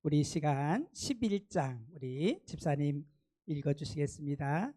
우리 시간 11장 우리 집사님 읽어주시겠습니다.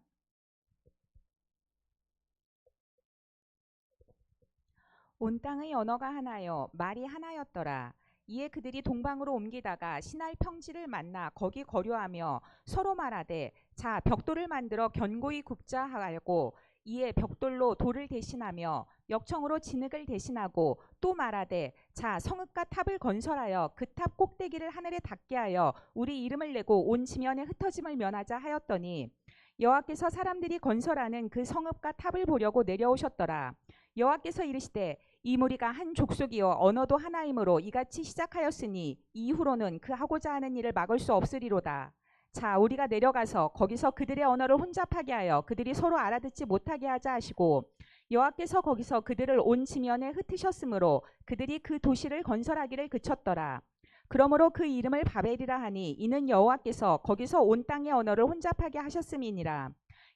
온 땅의 언어가 하나요 말이 하나였더라. 이에 그들이 동방으로 옮기다가 시날 평지를 만나 거기 거류하며 서로 말하되 자 벽돌을 만들어 견고히 굽자 하고 이에 벽돌로 돌을 대신하며 역청으로 진흙을 대신하고 또 말하되 자 성읍과 탑을 건설하여 그 탑 꼭대기를 하늘에 닿게 하여 우리 이름을 내고 온 지면에 흩어짐을 면하자 하였더니 여호와께서 사람들이 건설하는 그 성읍과 탑을 보려고 내려오셨더라. 여호와께서 이르시되 이 무리가 한 족속이요 언어도 하나이므로 이같이 시작하였으니 이후로는 그 하고자 하는 일을 막을 수 없으리로다. 자 우리가 내려가서 거기서 그들의 언어를 혼잡하게 하여 그들이 서로 알아듣지 못하게 하자 하시고 여호와께서 거기서 그들을 온 지면에 흩으셨으므로 그들이 그 도시를 건설하기를 그쳤더라. 그러므로 그 이름을 바벨이라 하니 이는 여호와께서 거기서 온 땅의 언어를 혼잡하게 하셨음이니라.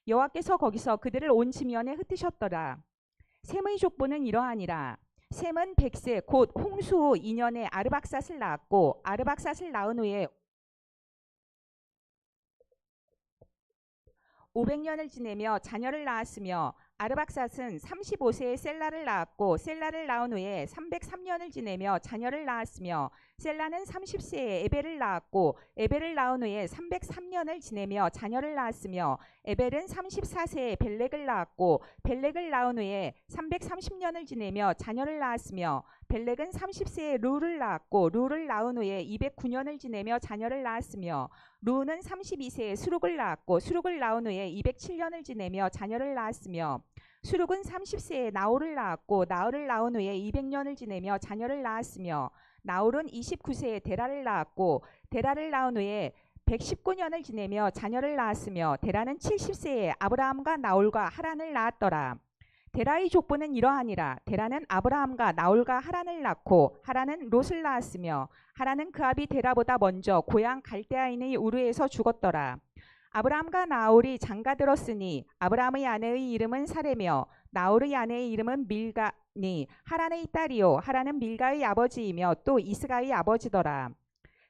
여호와께서 거기서 그들을 온 지면에 흩으셨더라. 셈의 족보는 이러하니라. 셈은 100세 곧 홍수 후 2년에 아르박삿을 낳았고 아르박삿을 낳은 후에 500년을 지내며 자녀를 낳았으며 아르박삿은 35세에 셀라를 낳았고 셀라를 낳은 후에 303년을 지내며 자녀를 낳았으며 셀라는 30세에 에벨을 낳았고 에벨을 낳은 후에 303년을 지내며 자녀를 낳았으며 에벨은 34세에 벨렉을 낳았고 벨렉을 낳은 후에 330년을 지내며 자녀를 낳았으며 벨렉은 30세에 루를 낳았고 루를 낳은 후에 209년을 지내며 자녀를 낳았으며 루는 32세에 수룩을 낳았고 수룩을 낳은 후에 207년을 지내며 자녀를 낳았으며 수룩은 30세에 나홀을 낳았고 나홀을 낳은 후에 200년을 지내며 자녀를 낳았으며 나홀은 29세에 데라를 낳았고 데라를 낳은 후에 119년을 지내며 자녀를 낳았으며 데라는 70세에 아브라함과 나홀과 하란을 낳았더라. 데라의 족보는 이러하니라. 데라는 아브라함과 나홀과 하란을 낳고 하란은 롯을 낳았으며 하란은 그 아비 데라보다 먼저 고향 갈대아인의 우르에서 죽었더라. 아브라함과 나홀이 장가들었으니 아브라함의 아내의 이름은 사레며 나홀의 아내의 이름은 밀가니 하란의 딸이요 하란은 밀가의 아버지이며 또 이스가의 아버지더라.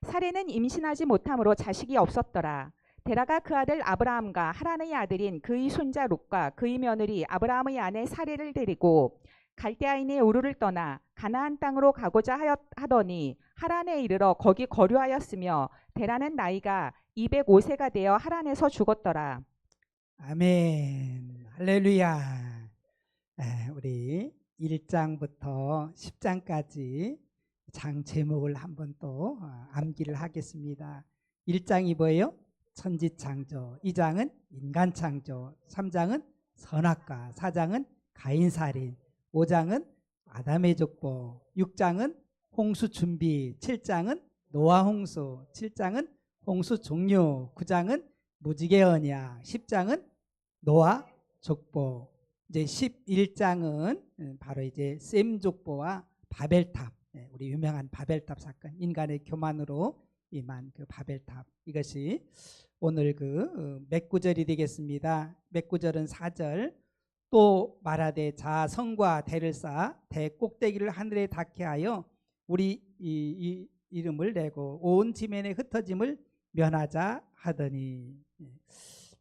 사레는 임신하지 못함으로 자식이 없었더라. 데라가 그 아들 아브라함과 하란의 아들인 그의 손자 롯과 그의 며느리 아브라함의 아내 사레를 데리고 갈대아인의 우르를 떠나 가나안 땅으로 가고자 하더니 하란에 이르러 거기 거류하였으며 데라는 나이가 205세가 되어 하란에서 죽었더라. 아멘. 할렐루야. 우리 1장부터 10장까지 장 제목을 한번 또 암기를 하겠습니다. 1장이 뭐예요? 천지창조, 2장은 인간창조, 3장은 선악과, 4장은 가인살인, 5장은 아담의 족보, 6장은 홍수 준비, 7장은 노아 홍수, 7장은 홍수 종료, 9장은 무지개 언약, 10장은 노아 족보, 이제 11장은 바로 이제 셈 족보와 바벨탑, 우리 유명한 바벨탑 사건, 인간의 교만으로 임한 그 바벨탑, 이것이 오늘 그 몇 구절이 되겠습니다. 몇 구절은 4절. 또 말하되 자 성과 대를 쌓아 대 꼭대기를 하늘에 닿게 하여 우리 이 이름을 내고 온 지면에 흩어짐을 면하자 하더니,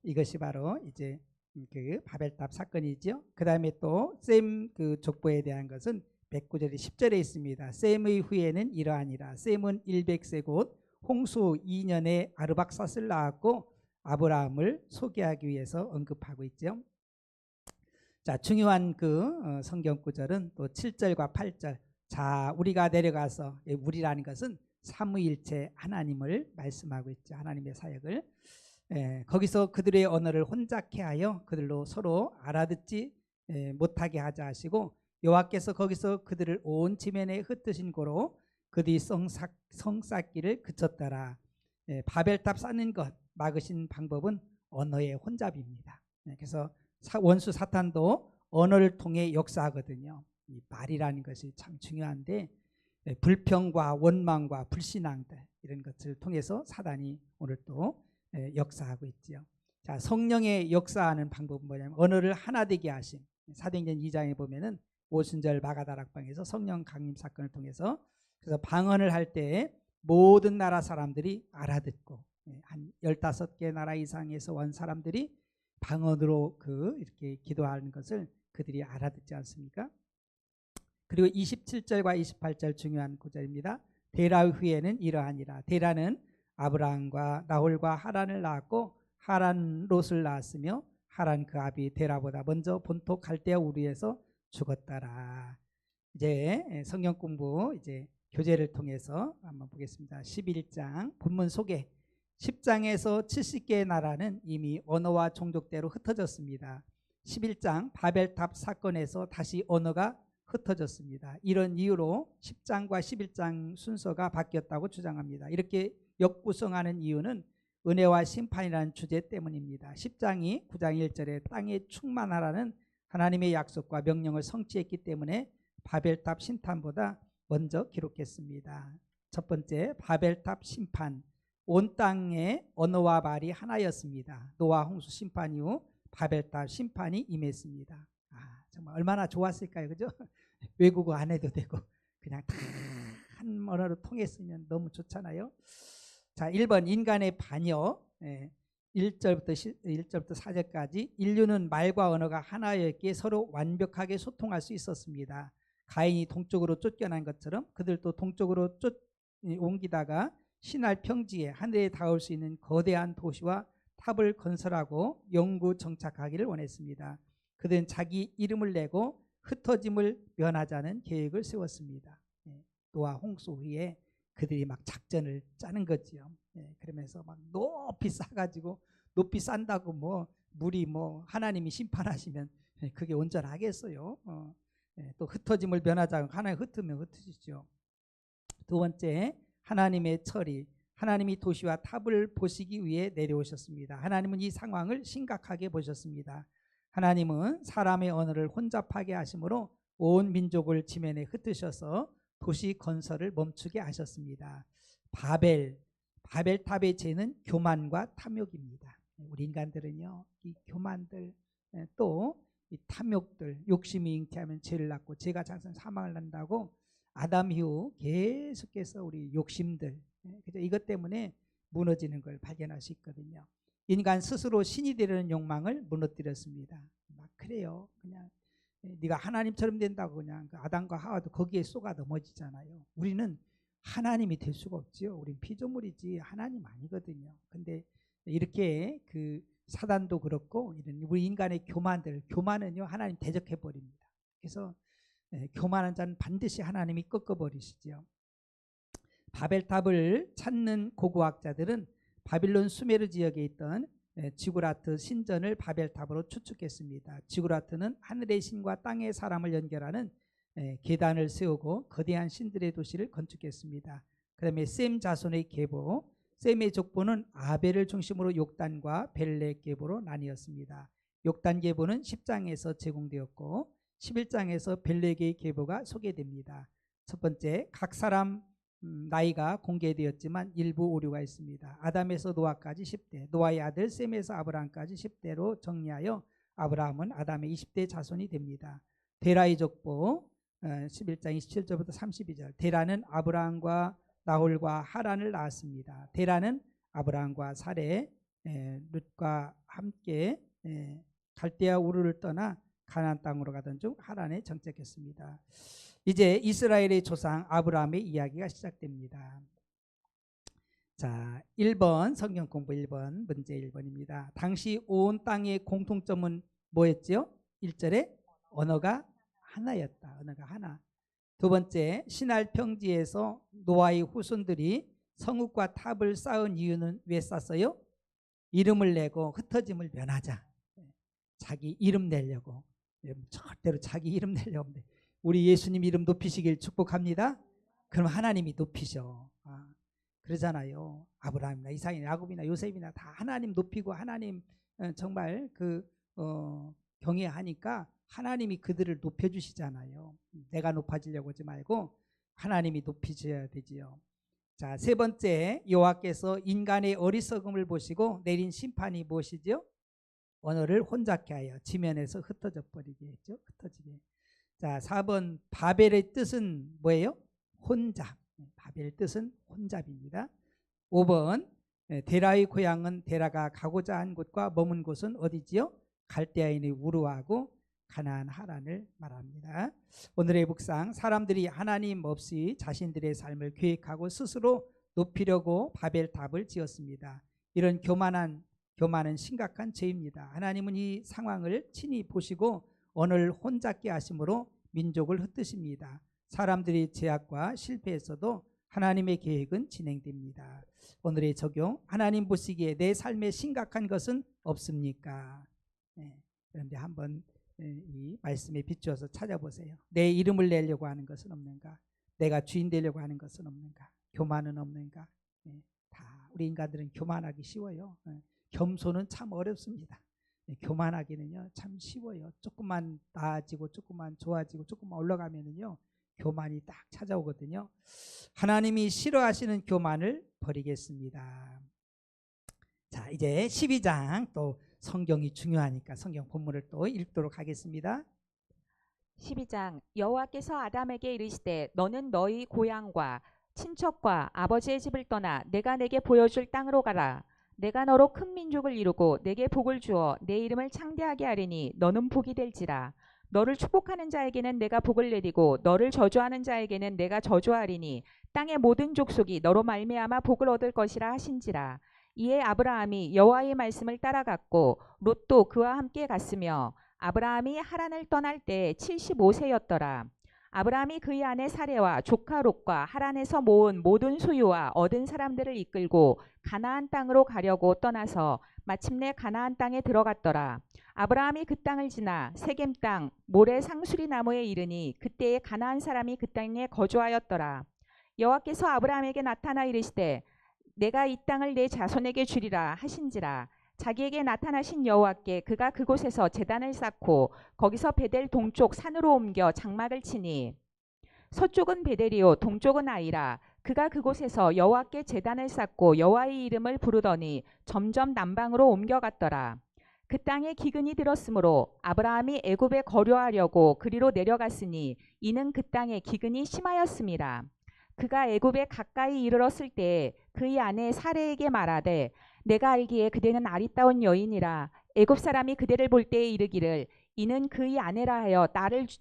이것이 바로 이제 그 바벨탑 사건이죠. 그 다음에 또 셈 그 족보에 대한 것은 109절이 10절에 있습니다. 셈의 후에는 이러하니라. 셈은 100세 곧 홍수 2년에 아르박삿을 낳았고 아브라함을 소개하기 위해서 언급하고 있죠. 자, 중요한 그 성경 구절은 또 7절과 8절. 자, 우리가 내려가서, 우리라는 것은 삼위일체 하나님을 말씀하고 있죠. 하나님의 사역을. 거기서 그들의 언어를 혼잡케 하여 그들로 서로 알아듣지 못하게 하자 하시고, 여호와께서 거기서 그들을 온 지면에 흩으신 고로 그들이 성 쌓기를 그쳤더라. 바벨탑 쌓는 것 막으신 방법은 언어의 혼잡입니다. 그래서 원수 사탄도 언어를 통해 역사하거든요. 이 말이라는 것이 참 중요한데, 불평과 원망과 불신앙들 이런 것을 통해서 사단이 오늘 또 역사하고 있지요. 자, 성령의 역사하는 방법은 뭐냐면 언어를 하나 되게 하심. 사도행전 2장에 보면은 오순절 마가다락방에서 성령 강림 사건을 통해서, 그래서 방언을 할 때 모든 나라 사람들이 알아듣고 한 15개 나라 이상에서 온 사람들이 방언으로 이렇게 기도하는 것을 그들이 알아듣지 않습니까? 그리고 27절과 28절 중요한 구절입니다. 데라 후에는 이러하니라. 데라는 아브라함과 나홀과 하란을 낳았고 하란 롯을 낳았으며 하란 그 아비 데라보다 먼저 본토 갈대아 우르에서 죽었더라. 이제 성경 공부 이제 교재를 통해서 한번 보겠습니다. 11장 본문 소개. 10장에서 70개의 나라는 이미 언어와 종족대로 흩어졌습니다. 11장 바벨탑 사건에서 다시 언어가 흩어졌습니다. 이런 이유로 10장과 11장 순서가 바뀌었다고 주장합니다. 이렇게 역구성하는 이유는 은혜와 심판이라는 주제 때문입니다. 10장이 9장 1절에 땅에 충만하라는 하나님의 약속과 명령을 성취했기 때문에 바벨탑 심판보다 먼저 기록했습니다. 첫 번째, 바벨탑 심판. 온 땅의 언어와 말이 하나였습니다. 노아 홍수 심판 이후 바벨탑 심판이 임했습니다. 정말 얼마나 좋았을까요? 그죠? 외국어 안 해도 되고 그냥 다 한 언어로 통했으면 너무 좋잖아요. 자, 1번 인간의 반역. 1절부터 4절까지 인류는 말과 언어가 하나였기에 서로 완벽하게 소통할 수 있었습니다. 가인이 동쪽으로 쫓겨난 것처럼 그들도 동쪽으로 옮기다가 신할 평지에 하늘에 닿을 수 있는 거대한 도시와 탑을 건설하고 영구 정착하기를 원했습니다. 그들은 자기 이름을 내고 흩어짐을 면하자는 계획을 세웠습니다. 노아 홍수 후에 그들이 막 작전을 짜는 거지요. 그러면서 막 높이 쌓아가지고 높이 싼다고 뭐 물이 뭐 하나님이 심판하시면 그게 온전하겠어요. 또 흩어짐을 면하자. 하나님 흩으면 흩어지죠. 두 번째, 하나님의 처리. 하나님이 도시와 탑을 보시기 위해 내려오셨습니다. 하나님은 이 상황을 심각하게 보셨습니다. 하나님은 사람의 언어를 혼잡하게 하심으로 온 민족을 지면에 흩으셔서 도시 건설을 멈추게 하셨습니다. 바벨탑의 죄는 교만과 탐욕입니다. 우리 인간들은요, 이 교만들 또 이 탐욕들, 욕심이 잉태하면 죄를 낳고 죄가 장성 사망을 낳는다고 아담 이후 계속해서 우리 욕심들, 이것 때문에 무너지는 걸 발견할 수 있거든요. 인간 스스로 신이 되려는 욕망을 무너뜨렸습니다. 막 그래요. 그냥 네가 하나님처럼 된다고 그냥 아담과 하와도 거기에 쏘가 넘어지잖아요. 우리는 하나님이 될 수가 없지요. 우린 피조물이지 하나님 아니거든요. 근데 이렇게 사단도 그렇고 이런 우리 인간의 교만은요 하나님 대적해 버립니다. 그래서 교만한 자는 반드시 하나님이 꺾어버리시죠. 바벨탑을 찾는 고고학자들은 바빌론 수메르 지역에 있던 지구라트 신전을 바벨탑으로 추측했습니다. 지구라트는 하늘의 신과 땅의 사람을 연결하는 계단을 세우고 거대한 신들의 도시를 건축했습니다. 그 다음에 셈 자손의 계보, 셈의 족보는 아벨을 중심으로 욕단과 벨렉 계보로 나뉘었습니다. 욕단 계보는 10장에서 제공되었고 11장에서 벨렉의 계보가 소개됩니다. 첫 번째, 각 사람 나이가 공개되었지만 일부 오류가 있습니다. 아담에서 노아까지 10대, 노아의 아들 셈에서 아브라함까지 10대로 정리하여 아브라함은 아담의 20대 자손이 됩니다. 데라의 족보 11장 27절부터 32절. 데라는 아브라함과 나홀과 하란을 낳았습니다. 데라는 아브라함과 사레, 룻과 함께 갈대아 우르를 떠나 가나안 땅으로 가던 중 하란에 정착했습니다. 이제 이스라엘의 조상 아브라함의 이야기가 시작됩니다. 자, 1번 성경 공부 1번 문제 1번입니다. 당시 온 땅의 공통점은 뭐였죠? 1절에 언어가 하나였다. 언어가 하나. 두 번째, 신할 평지에서 노아의 후손들이 성읍과 탑을 쌓은 이유는 왜 쌓았어요? 이름을 내고 흩어짐을 면하자. 자기 이름 내려고. 절대로 자기 이름 내려고 합니다. 우리 예수님 이름 높이시길 축복합니다. 그럼 하나님이 높이셔. 그러잖아요. 아브라함이나 이삭이나 야곱이나 요셉이나 다 하나님 높이고 하나님 정말 경외하니까 하나님이 그들을 높여주시잖아요. 내가 높아지려고 하지 말고 하나님이 높이셔야 되지요. 자, 세 번째, 여호와께서 인간의 어리석음을 보시고 내린 심판이 무엇이죠? 언어를 혼잡케 하여 지면에서 흩어져 버리게 했죠. 흩어지게. 자, 4번 바벨의 뜻은 뭐예요? 혼잡. 바벨 뜻은 혼잡입니다. 5번 데라의 고향은 데라가 가고자 한 곳과 머문 곳은 어디지요? 갈대아인의 우르하고 가나안 하란을 말합니다. 오늘의 묵상, 사람들이 하나님 없이 자신들의 삶을 계획하고 스스로 높이려고 바벨탑을 지었습니다. 이런 교만은 심각한 죄입니다. 하나님은 이 상황을 친히 보시고 언을 혼잡게 하심으로 민족을 흩으십니다. 사람들이 죄악과 실패에서도 하나님의 계획은 진행됩니다. 오늘의 적용, 하나님 보시기에 내 삶에 심각한 것은 없습니까? 그런데 한번 이 말씀에 비추어서 찾아보세요. 내 이름을 내려고 하는 것은 없는가? 내가 주인 되려고 하는 것은 없는가? 교만은 없는가? 다 우리 인간들은 교만하기 쉬워요. 겸손은 참 어렵습니다. 교만하기는요 참 쉬워요. 조금만 나아지고 조금만 좋아지고 조금만 올라가면은요 교만이 딱 찾아오거든요. 하나님이 싫어하시는 교만을 버리겠습니다. 자, 이제 12장 또 성경이 중요하니까 성경 본문을 또 읽도록 하겠습니다. 12장 여호와께서 아담에게 이르시되 너는 너희 고향과 친척과 아버지의 집을 떠나 내가 내게 보여줄 땅으로 가라. 내가 너로 큰 민족을 이루고 내게 복을 주어 내 이름을 창대하게 하리니 너는 복이 될지라. 너를 축복하는 자에게는 내가 복을 내리고 너를 저주하는 자에게는 내가 저주하리니 땅의 모든 족속이 너로 말미암아 복을 얻을 것이라 하신지라. 이에 아브라함이 여호와의 말씀을 따라갔고 롯도 그와 함께 갔으며 아브라함이 하란을 떠날 때 75세였더라. 아브라함이 그의 아내 사레와 조카 롯과 하란에서 모은 모든 소유와 얻은 사람들을 이끌고 가나안 땅으로 가려고 떠나서 마침내 가나안 땅에 들어갔더라. 아브라함이 그 땅을 지나 세겜 땅 모레 상수리 나무에 이르니 그때에 가나안 사람이 그 땅에 거주하였더라. 여호와께서 아브라함에게 나타나 이르시되 내가 이 땅을 내 자손에게 주리라 하신지라. 자기에게 나타나신 여호와께 그가 그곳에서 제단을 쌓고 거기서 베델 동쪽 산으로 옮겨 장막을 치니 서쪽은 베델이요 동쪽은 아이라. 그가 그곳에서 여호와께 제단을 쌓고 여호와의 이름을 부르더니 점점 남방으로 옮겨갔더라. 그 땅에 기근이 들었으므로 아브라함이 애굽에 거류하려고 그리로 내려갔으니 이는 그 땅에 기근이 심하였음이라. 그가 애굽에 가까이 이르렀을 때에 그의 아내 사레에게 말하되 내가 알기에 그대는 아리따운 여인이라. 애굽 사람이 그대를 볼 때에 이르기를 이는 그의 아내라 하여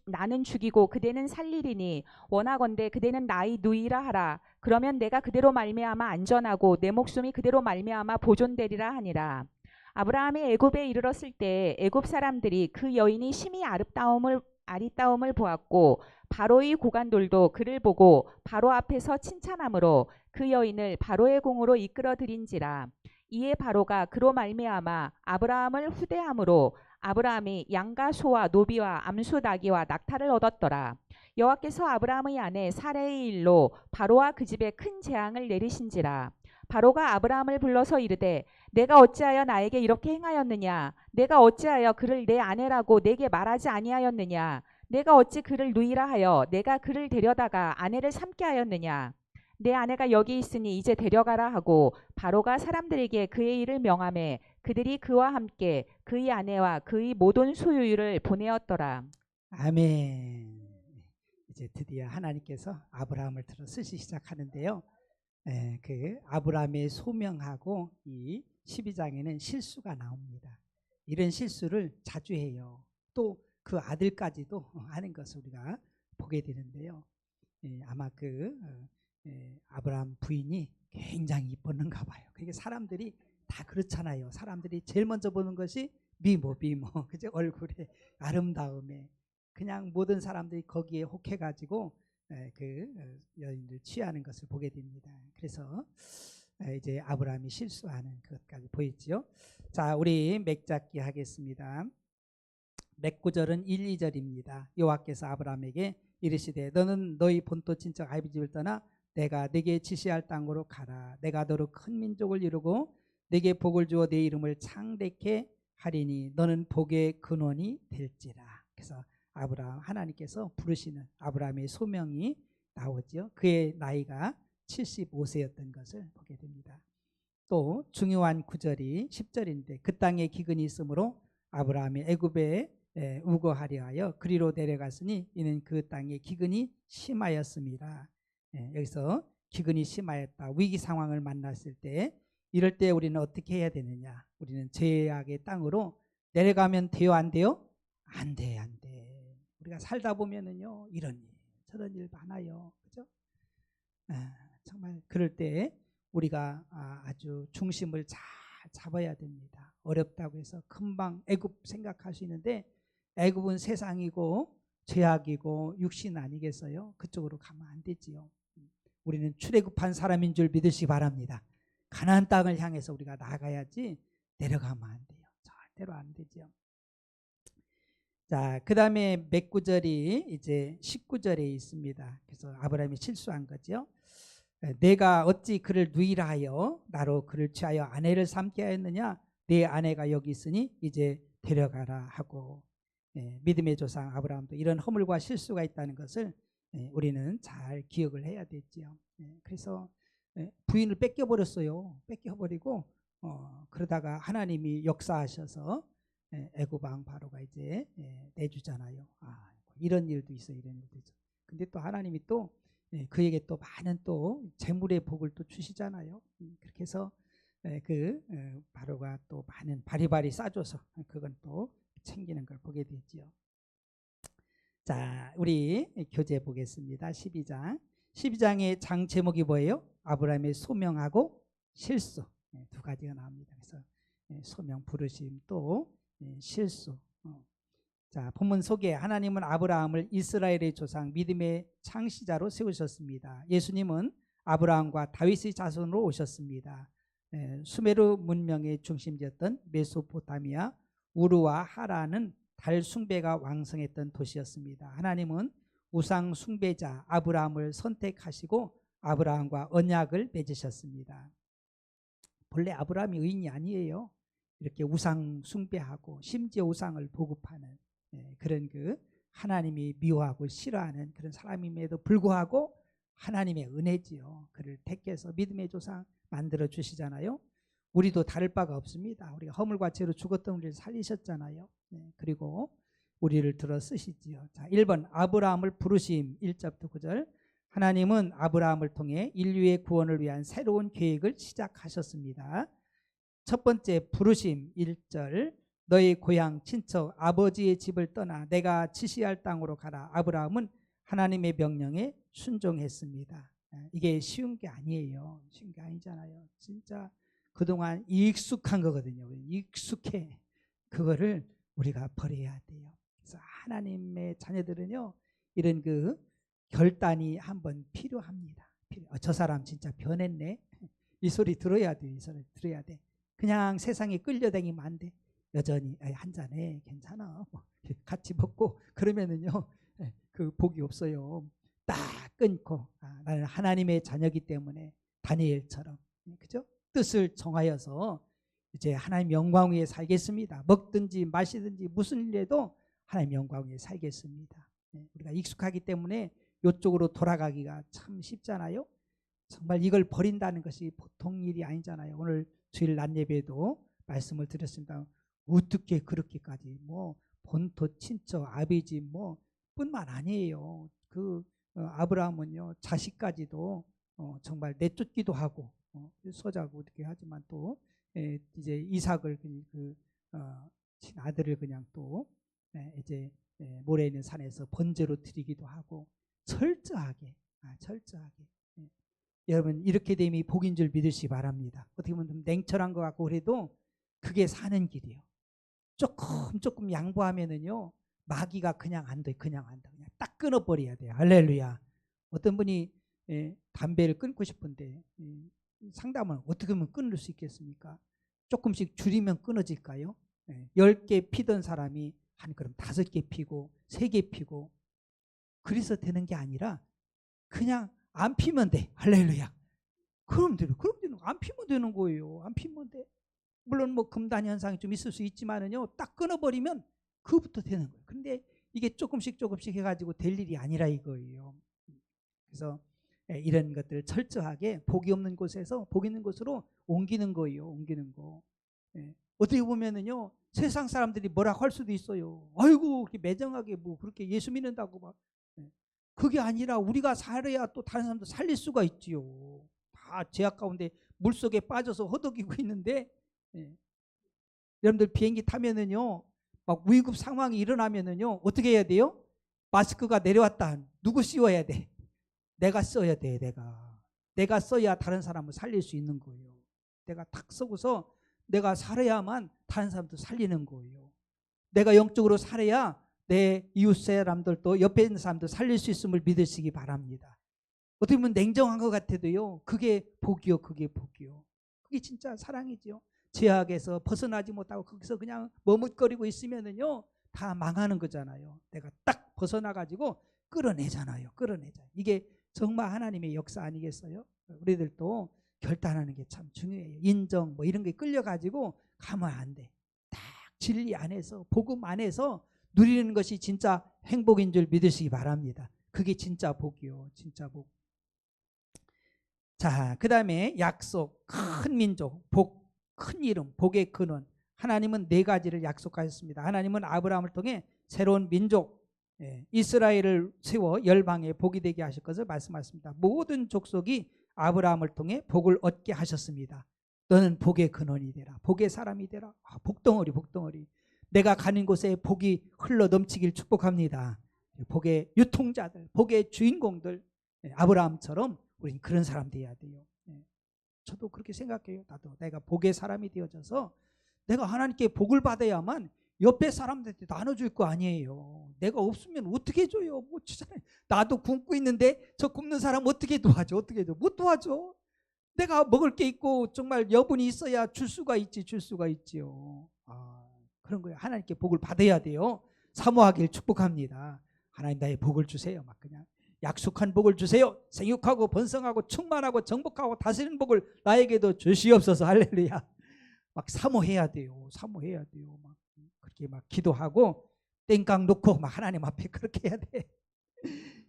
나는 죽이고 그대는 살리리니 원하건대 그대는 나의 누이라 하라. 그러면 내가 그대로 말미암아 안전하고 내 목숨이 그대로 말미암아 보존되리라 하니라. 아브라함이 애굽에 이르렀을 때 애굽 사람들이 그 여인이 심히 아리따움을 보았고 바로의 고관들도 그를 보고 바로 앞에서 칭찬하므로 그 여인을 바로의 궁으로 이끌어 들인지라. 이에 바로가 그로 말미암아 아브라함을 후대함으로 아브라함이 양과 소와 노비와 암수 나귀와 낙타를 얻었더라. 여호와께서 아브라함의 아내 사레의 일로 바로와 그 집에 큰 재앙을 내리신지라. 바로가 아브라함을 불러서 이르되 내가 어찌하여 나에게 이렇게 행하였느냐? 내가 어찌하여 그를 내 아내라고 내게 말하지 아니하였느냐? 내가 어찌 그를 누이라 하여 내가 그를 데려다가 아내를 삼게 하였느냐? 내 아내가 여기 있으니 이제 데려가라 하고 바로가 사람들에게 그의 일을 명하매 그들이 그와 함께 그의 아내와 그의 모든 소유를 보내었더라. 아멘. 이제 드디어 하나님께서 아브라함을 들어 쓰시 시작하는데요. 그 아브라함의 소명하고 이 12장에는 실수가 나옵니다. 이런 실수를 자주 해요. 또 그 아들까지도 하는 것을 우리가 보게 되는데요. 아마 아브라함 부인이 굉장히 이뻤는가 봐요. 그게 사람들이 다 그렇잖아요. 사람들이 제일 먼저 보는 것이 미모, 그죠? 얼굴의 아름다움에 그냥 모든 사람들이 거기에 혹해가지고 여인들 취하는 것을 보게 됩니다. 그래서 이제 아브라함이 실수하는 것까지 보이지요. 자, 우리 맥잡기 하겠습니다. 맥구절은 1, 2절입니다. 여호와께서 아브라함에게 이르시되 너는 너희 본토 친척 아비 집을 떠나 내가 네게 지시할 땅으로 가라. 내가 너로 큰 민족을 이루고 네게 복을 주어 네 이름을 창대케 하리니 너는 복의 근원이 될지라. 그래서 하나님께서 부르시는 아브라함의 소명이 나오죠. 그의 나이가 75세였던 것을 보게 됩니다. 또 중요한 구절이 10절인데 그 땅에 기근이 있으므로 아브라함이 애굽에 우거하려 하여 그리로 내려갔으니 이는 그 땅에 기근이 심하였습니다. 여기서 기근이 심하였다. 위기 상황을 만났을 때 이럴 때 우리는 어떻게 해야 되느냐? 우리는 죄악의 땅으로 내려가면 돼요, 안 돼요? 안 돼, 안 돼. 우리가 살다 보면은요, 이런 일, 저런 일 많아요, 그죠? 정말 그럴 때 우리가 아주 중심을 잘 잡아야 됩니다. 어렵다고 해서 금방 애굽 생각할 수 있는데 애굽은 세상이고 죄악이고 육신 아니겠어요? 그쪽으로 가면 안 되지요. 우리는 출애굽한 사람인 줄 믿으시기 바랍니다. 가나안 땅을 향해서 우리가 나가야지 내려가면 안 돼요. 절대로 안 되죠. 자, 그 다음에 몇 구절이 이제 19절에 있습니다. 그래서 아브라함이 실수한 거죠. 내가 어찌 그를 누이라 하여 나로 그를 취하여 아내를 삼게 하였느냐? 내 아내가 여기 있으니 이제 데려가라 하고, 믿음의 조상 아브라함도 이런 허물과 실수가 있다는 것을 우리는 잘 기억을 해야 되죠. 그래서 부인을 뺏겨버렸어요. 뺏겨버리고 그러다가 하나님이 역사하셔서 애굽 왕 바로가 이제 내주잖아요. 이런 일도 있어, 이런 일도 있어. 근데 또 하나님이 또 그에게 또 많은 또 재물의 복을 또 주시잖아요. 그렇게 해서 바로가 또 많은 바리바리 싸줘서 그건 또 챙기는 걸 보게 되지요. 자, 우리 교재 보겠습니다. 12장의 장 제목이 뭐예요? 아브라함의 소명하고 실수. 두 가지가 나옵니다. 그래서 소명, 부르심, 또 실수. 자, 본문 소개. 하나님은 아브라함을 이스라엘의 조상, 믿음의 창시자로 세우셨습니다. 예수님은 아브라함과 다윗의 자손으로 오셨습니다. 수메르 문명의 중심지였던 메소포타미아, 우르와 하란은 달 숭배가 왕성했던 도시였습니다. 하나님은 우상 숭배자 아브라함을 선택하시고 아브라함과 언약을 맺으셨습니다. 본래 아브라함이 의인이 아니에요. 이렇게 우상 숭배하고 심지어 우상을 보급하는 그런 하나님이 미워하고 싫어하는 그런 사람임에도 불구하고 하나님의 은혜지요. 그를 택해서 믿음의 조상 만들어 주시잖아요. 우리도 다를 바가 없습니다. 우리가 허물과 죄로 죽었던 우리를 살리셨잖아요. 그리고 우리를 들어 쓰시지요. 자, 1번 아브라함을 부르심 1절부터 9절. 하나님은 아브라함을 통해 인류의 구원을 위한 새로운 계획을 시작하셨습니다. 첫 번째 부르심 1절. 너의 고향 친척 아버지의 집을 떠나 내가 지시할 땅으로 가라. 아브라함은 하나님의 명령에 순종했습니다. 이게 쉬운 게 아니에요. 쉬운 게 아니잖아요. 진짜 그동안 익숙한 거거든요. 익숙해. 그거를 우리가 버려야 돼요. 그래서 하나님의 자녀들은요, 이런 결단이 한번 필요합니다. 저 사람 진짜 변했네. 이 소리 들어야 돼. 이 소리 들어야 돼. 그냥 세상에 끌려다니면 안 돼. 여전히 한잔해 괜찮아. 같이 먹고 그러면은요, 그 복이 없어요. 딱 끊고 나는 하나님의 자녀이기 때문에 다니엘처럼, 그죠? 뜻을 정하여서 이제 하나님 영광 위에 살겠습니다. 먹든지 마시든지 무슨 일에도 하나님 영광 위에 살겠습니다. 우리가 익숙하기 때문에 이쪽으로 돌아가기가 참 쉽잖아요. 정말 이걸 버린다는 것이 보통 일이 아니잖아요. 오늘 주일 낮 예배도 말씀을 드렸습니다. 어떻게 그렇게까지 본토 친척 아비지 뿐만 아니에요. 아브라함은요, 자식까지도 정말 내쫓기도 하고 서자고 어떻게 하지만 또 이제 이삭을 아들을 그냥 또 이제 모래 있는 산에서 번제로 드리기도 하고 철저하게. 여러분 이렇게 되면 복인 줄 믿으시기 바랍니다. 어떻게 보면 좀 냉철한 것 같고 그래도 그게 사는 길이에요. 조금 양보하면은요, 마귀가 그냥 안 돼. 그냥 딱 끊어버려야 돼요. 할렐루야. 어떤 분이 담배를 끊고 싶은데 상담을 어떻게 하면 끊을 수 있겠습니까? 조금씩 줄이면 끊어질까요? 10개 피던 사람이 그럼 5개 피고 3개 피고 그래서 되는 게 아니라 그냥 안 피면 돼. 할렐루야. 그럼 안 피면 되는 거예요. 안 피면 돼. 물론 금단 현상이 좀 있을 수 있지만은요, 딱 끊어버리면 그부터 되는 거예요. 근데 이게 조금씩 해가지고 될 일이 아니라 이거예요. 그래서 이런 것들을 철저하게 복이 없는 곳에서 복 있는 곳으로 옮기는 거예요. 옮기는 거. 어떻게 보면은요, 세상 사람들이 뭐라고 할 수도 있어요. 아이고 그렇게 매정하게 그렇게 예수 믿는다고 막. 그게 아니라 우리가 살아야 또 다른 사람도 살릴 수가 있지요. 다 죄악 가운데 물속에 빠져서 허덕이고 있는데, 예. 여러분들 비행기 타면은요, 막 위급 상황이 일어나면은요, 어떻게 해야 돼요? 마스크가 내려왔다. 누구 씌워야 돼? 내가 써야 돼. 내가 써야 다른 사람을 살릴 수 있는 거예요. 내가 탁 쓰고서 내가 살아야만 다른 사람도 살리는 거예요. 내가 영적으로 살아야 내 이웃 사람들도 옆에 있는 사람도 살릴 수 있음을 믿으시기 바랍니다. 어떻게 보면 냉정한 것 같아도요, 그게 복이요. 그게 복이요. 그게 진짜 사랑이죠. 죄악에서 벗어나지 못하고 거기서 그냥 머뭇거리고 있으면은요, 다 망하는 거잖아요. 내가 딱 벗어나가지고 끌어내잖아요. 이게 정말 하나님의 역사 아니겠어요? 우리들도 결단하는 게 참 중요해요. 인정 뭐 이런 게 끌려가지고 가면 안 돼. 딱 진리 안에서, 복음 안에서 누리는 것이 진짜 행복인 줄 믿으시기 바랍니다. 그게 진짜 복이요. 진짜 복. 자, 그 다음에 약속, 큰 민족, 복, 큰 이름, 복의 근원. 하나님은 네 가지를 약속하셨습니다. 하나님은 아브라함을 통해 새로운 민족, 이스라엘을 세워 열방에 복이 되게 하실 것을 말씀하셨습니다. 모든 족속이 아브라함을 통해 복을 얻게 하셨습니다. 너는 복의 근원이 되라. 복의 사람이 되라. 복덩어리. 내가 가는 곳에 복이 흘러 넘치길 축복합니다. 복의 유통자들, 복의 주인공들, 아브라함처럼 우리는 그런 사람 되어야 돼요. 저도 그렇게 생각해요. 나도 내가 복의 사람이 되어져서 내가 하나님께 복을 받아야만 옆에 사람들한테 나눠줄 거 아니에요. 내가 없으면 어떻게 줘요? 못 주잖아요. 나도 굶고 있는데 저 굶는 사람 어떻게 도와줘? 못 도와줘. 내가 먹을 게 있고 정말 여분이 있어야 줄 수가 있지요. 그런 거예요. 하나님께 복을 받아야 돼요. 사모하길 축복합니다. 하나님 나의 복을 주세요. 막 그냥 약속한 복을 주세요. 생육하고 번성하고 충만하고 정복하고 다스리는 복을 나에게도 주시옵소서. 할렐루야. 막 사모해야 돼요. 막 그렇게 막 기도하고 땡깡 놓고 막 하나님 앞에 그렇게 해야 돼.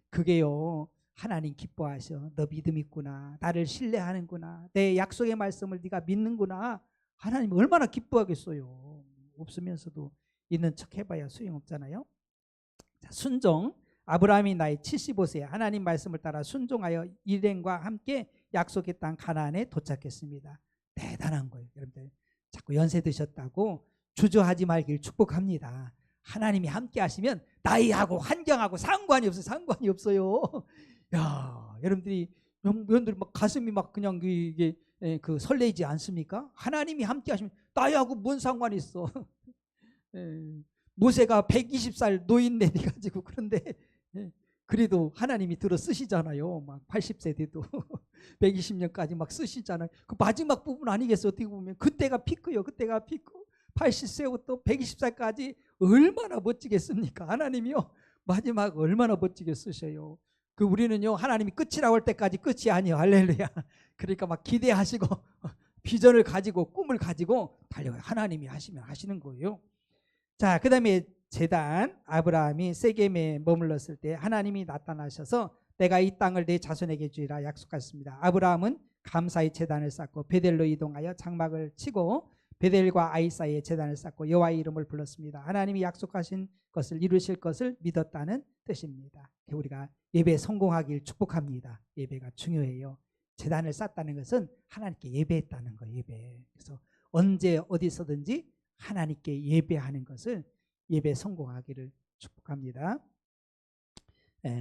그게요, 하나님 기뻐하셔. 너 믿음 있구나. 나를 신뢰하는구나. 내 약속의 말씀을 네가 믿는구나. 하나님 얼마나 기뻐하겠어요. 없으면서도 있는 척 해봐야 소용없잖아요. 자, 순종. 아브라함이 나이 75세 하나님 말씀을 따라 순종하여 일행과 함께 약속의 땅 가나안에 도착했습니다. 대단한 거예요. 여러분들 자꾸 연세 드셨다고 주저하지 말길 축복합니다. 하나님이 함께 하시면 나이하고 환경하고 상관이 없어요. 야, 여러분들이 막 가슴이 막 그냥 이게 그 설레지 않습니까? 하나님이 함께 하시면 나이하고 뭔 상관이 있어. 모세가 120살 노인네 돼가지고 그런데 그래도 하나님이 들어 쓰시잖아요. 막 80세 돼도 120년까지 막 쓰시잖아요. 그 마지막 부분 아니겠어요? 어떻게 보면 그때가 피크요. 80세부터 120살까지 얼마나 멋지겠습니까? 하나님이요 마지막 얼마나 멋지게 쓰셔요. 그 우리는요 하나님이 끝이라고 할 때까지 끝이 아니에요. 할렐루야. 그러니까 막 기대하시고 비전을 가지고 꿈을 가지고 달려가요. 하나님이 하시면 하시는 거예요. 자, 그 다음에 제단. 아브라함이 세겜에 머물렀을 때 하나님이 나타나셔서 내가 이 땅을 내 자손에게 주리라 약속하셨습니다. 아브라함은 감사의 제단을 쌓고 베델로 이동하여 장막을 치고 베델과 아이 사이에 제단을 쌓고 여호와의 이름을 불렀습니다. 하나님이 약속하신 것을 이루실 것을 믿었다는 뜻입니다. 우리가 예배에 성공하길 축복합니다. 예배가 중요해요. 제단을 쌓았다는 것은 하나님께 예배했다는 거예요. 예배. 그래서 언제 어디서든지 하나님께 예배하는 것을 예배에 성공하기를 축복합니다.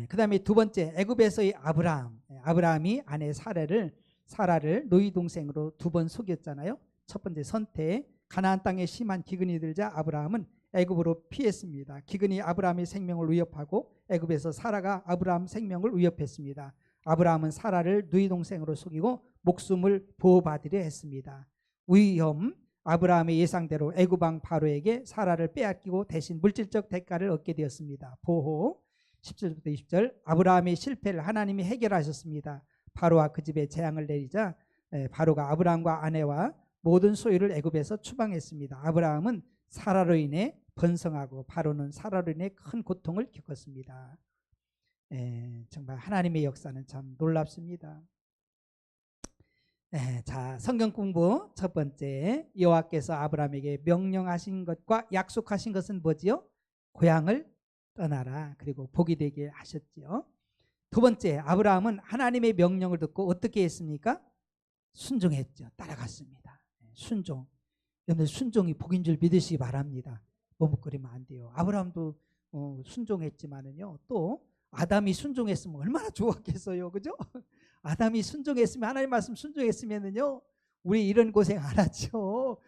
그 다음에 두 번째, 애굽에서의 아브라함이 아내 사라를 노이 동생으로 두 번 속였잖아요. 첫 번째 선택, 가나안 땅에 심한 기근이 들자 아브라함은 애굽으로 피했습니다. 기근이 아브라함의 생명을 위협하고 애굽에서 사라가 아브라함 생명을 위협했습니다. 아브라함은 사라를 누이 동생으로 속이고 목숨을 보호받으려 했습니다. 위험, 아브라함의 예상대로 애굽 왕 바로에게 사라를 빼앗기고 대신 물질적 대가를 얻게 되었습니다. 보호. 17절부터 20절. 아브라함의 실패를 하나님이 해결하셨습니다. 바로와 그 집에 재앙을 내리자 바로가 아브라함과 아내와 모든 소유를 애굽에서 추방했습니다. 아브라함은 사라로 인해 번성하고 바로는 사라로 인해 큰 고통을 겪었습니다. 정말 하나님의 역사는 참 놀랍습니다. 자, 성경 공부 첫 번째, 여호와께서 아브라함에게 명령하신 것과 약속하신 것은 뭐지요? 고향을 떠나라. 그리고 복이 되게 하셨지요. 두 번째, 아브라함은 하나님의 명령을 듣고 어떻게 했습니까? 순종했죠. 따라갔습니다. 순종. 여러분들 순종이 복인 줄 믿으시기 바랍니다. 머뭇거리면 안 돼요. 아브라함도 순종했지만은요, 또 아담이 순종했으면 얼마나 좋았겠어요, 그죠? 아담이 순종했으면, 하나님 말씀 순종했으면은요, 우리 이런 고생 안 하죠.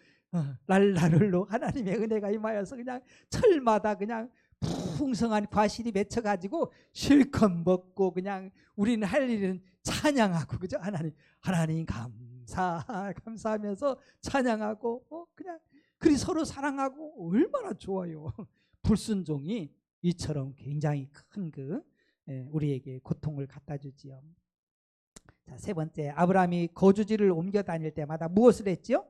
날라를로 하나님의 은혜가 임하여서 그냥 철마다 그냥 풍성한 과실이 맺혀가지고 실컷 먹고, 그냥 우리는 할 일은 찬양하고, 그죠? 하나님 감사하면서 찬양하고, 그냥 그리 서로 사랑하고, 얼마나 좋아요. 불순종이 이처럼 굉장히 큰 우리에게 고통을 갖다 주지요. 자, 세 번째, 아브라함이 거주지를 옮겨 다닐 때마다 무엇을 했지요?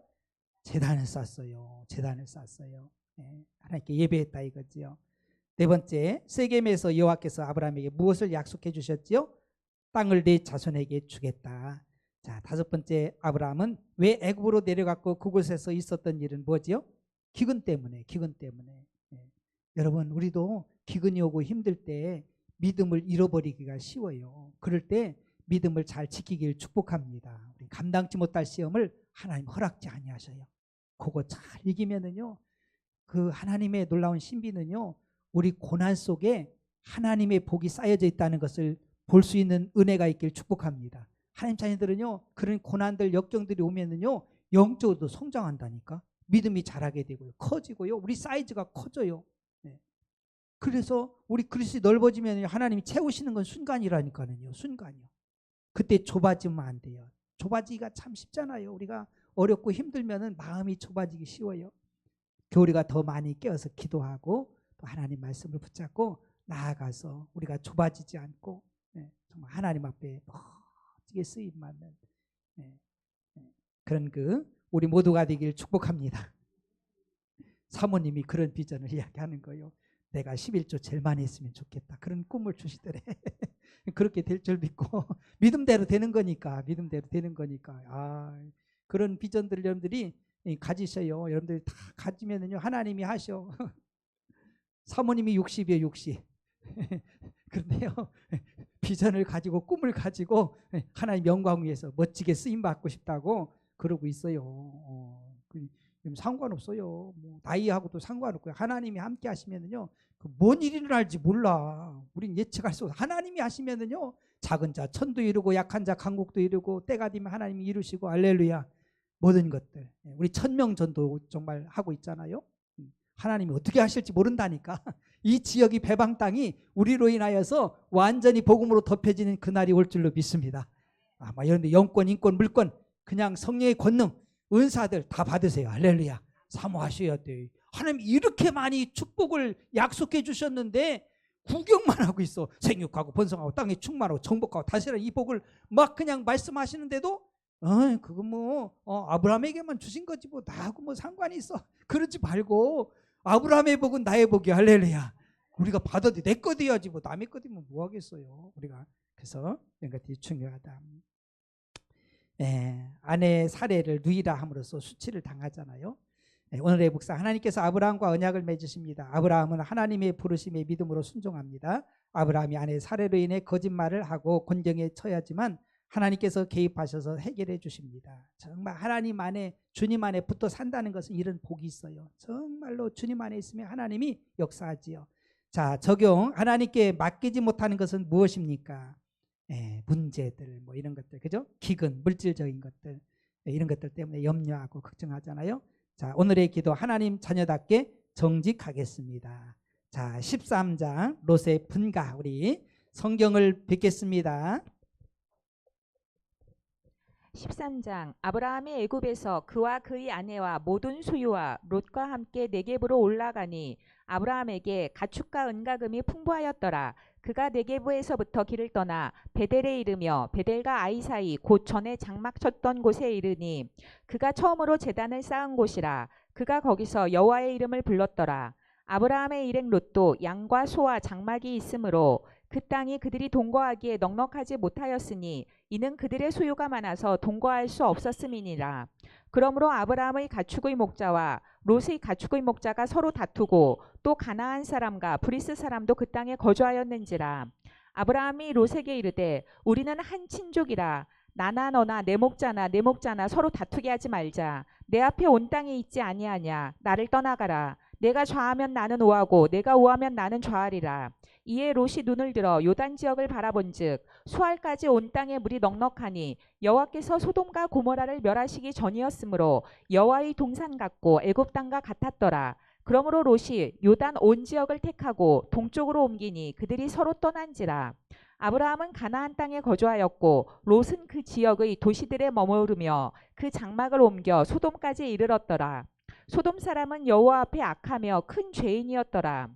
제단을 쌓았어요. 제단을 쌓았어요. 하나님께 예배했다 이거지요. 네 번째, 세겜에서 여호와께서 아브라함에게 무엇을 약속해 주셨지요? 땅을 네 자손에게 주겠다. 자, 다섯 번째, 아브라함은 왜 애굽으로 내려갔고 그곳에서 있었던 일은 뭐지요? 기근 때문에. 여러분, 우리도 기근이 오고 힘들 때 믿음을 잃어버리기가 쉬워요. 그럴 때 믿음을 잘 지키길 축복합니다. 우리 감당치 못할 시험을 하나님 허락지 아니하셔요. 그거 잘 이기면은요, 그 하나님의 놀라운 신비는요, 우리 고난 속에 하나님의 복이 쌓여져 있다는 것을 볼 수 있는 은혜가 있길 축복합니다. 하나님 자녀들은요, 그런 고난들, 역경들이 오면은요, 영적으로도 성장한다니까. 믿음이 자라게 되고요, 커지고요, 우리 사이즈가 커져요. 그래서 우리 그릇이 넓어지면 하나님이 채우시는 건 순간이라니까요. 순간이요. 그때 좁아지면 안 돼요. 좁아지기가 참 쉽잖아요. 우리가 어렵고 힘들면은 마음이 좁아지기 쉬워요. 우리가 더 많이 깨어서 기도하고 또 하나님 말씀을 붙잡고 나아가서 우리가 좁아지지 않고 정말 하나님 앞에 멋지게 쓰임 받는 그런 우리 모두가 되길 축복합니다. 사모님이 그런 비전을 이야기하는 거예요. 내가 11조 제일 많이 했으면 좋겠다. 그런 꿈을 주시더래. 그렇게 될 줄 믿고 믿음대로 되는 거니까. 그런 비전들을 여러분들이 가지셔요. 여러분들이 다 가지면은요, 하나님이 하셔. 사모님이 60이에요, 60. 그런데요, 비전을 가지고 꿈을 가지고 하나님 영광 위해서 멋지게 쓰임 받고 싶다고 그러고 있어요. 상관없어요. 뭐 나이하고도 상관없고요. 하나님이 함께 하시면은요, 뭔 일이 일어날지 몰라. 우린 예측할 수 없어. 하나님이 하시면은요, 작은 자 천도 이루고 약한 자 강국도 이루고 때가 되면 하나님이 이루시고, 할렐루야. 모든 것들, 우리 천명전도 정말 하고 있잖아요. 하나님이 어떻게 하실지 모른다니까. 이 지역이 배방 땅이 우리로 인하여서 완전히 복음으로 덮여지는 그날이 올 줄로 믿습니다. 아마 이런데 영권, 인권, 물권, 그냥 성령의 권능, 은사들 다 받으세요. 할렐루야. 사모하셔야 돼요. 하나님 이렇게 많이 축복을 약속해 주셨는데 구경만 하고 있어. 생육하고 번성하고 땅에 충만하고 정복하고 다시라 이 복을 막 그냥 말씀하시는데도 그거 아브라함에게만 주신 거지 뭐 나하고 뭐 상관이 있어. 그러지 말고 아브라함의 복은 나의 복이. 할렐루야. 우리가 받아도 내 거 돼야지 뭐 남의 거 되면 뭐 하겠어요. 우리가 그래서 이런 것들이 중요하다. 아내의 사례를 누이라 함으로써 수치를 당하잖아요. 오늘의 묵상, 하나님께서 아브라함과 언약을 맺으십니다. 아브라함은 하나님의 부르심에 믿음으로 순종합니다. 아브라함이 아내의 사례로 인해 거짓말을 하고 곤경에 처하지만 하나님께서 개입하셔서 해결해 주십니다. 정말 하나님 안에, 주님 안에 붙어 산다는 것은 이런 복이 있어요. 정말로 주님 안에 있으면 하나님이 역사하지요. 자, 적용. 하나님께 맡기지 못하는 것은 무엇입니까? 문제들, 뭐 이런 것들, 그죠? 기근, 물질적인 것들, 이런 것들 때문에 염려하고 걱정하잖아요. 자, 오늘의 기도, 하나님 자녀답게 정직하겠습니다. 자, 13장 롯의 분가, 우리 성경을 뵙겠습니다. 13장 아브라함이 애굽에서 그와 그의 아내와 모든 소유와 롯과 함께 네겝으로 올라가니 아브라함에게 가축과 은가금이 풍부하였더라. 그가 네겝에서부터 길을 떠나 베델에 이르며 베델과 아이 사이 곧 전에 장막 쳤던 곳에 이르니 그가 처음으로 제단을 쌓은 곳이라. 그가 거기서 여호와의 이름을 불렀더라. 아브라함의 일행 롯도 양과 소와 장막이 있으므로 그 땅이 그들이 동거하기에 넉넉하지 못하였으니 이는 그들의 소유가 많아서 동거할 수 없었음이니라. 그러므로 아브라함의 가축의 목자와 롯의 가축의 목자가 서로 다투고 또 가나안 사람과 브리스 사람도 그 땅에 거주하였는지라. 아브라함이 롯에게 이르되 우리는 한 친족이라 나나 너나 내 목자나 내 목자나 서로 다투게 하지 말자. 내 앞에 온 땅에 있지 아니하냐. 나를 떠나가라. 내가 좌하면 나는 우하고 내가 우하면 나는 좌하리라. 이에 롯이 눈을 들어 요단 지역을 바라본즉 수알까지 온 땅에 물이 넉넉하니 여호와께서 소돔과 고모라를 멸하시기 전이었으므로 여호와의 동산 같고 애굽 땅과 같았더라. 그러므로 롯이 요단 온 지역을 택하고 동쪽으로 옮기니 그들이 서로 떠난지라. 아브라함은 가나안 땅에 거주하였고 롯은 그 지역의 도시들에 머무르며 그 장막을 옮겨 소돔까지 이르렀더라. 소돔 사람은 여호와 앞에 악하며 큰 죄인이었더라.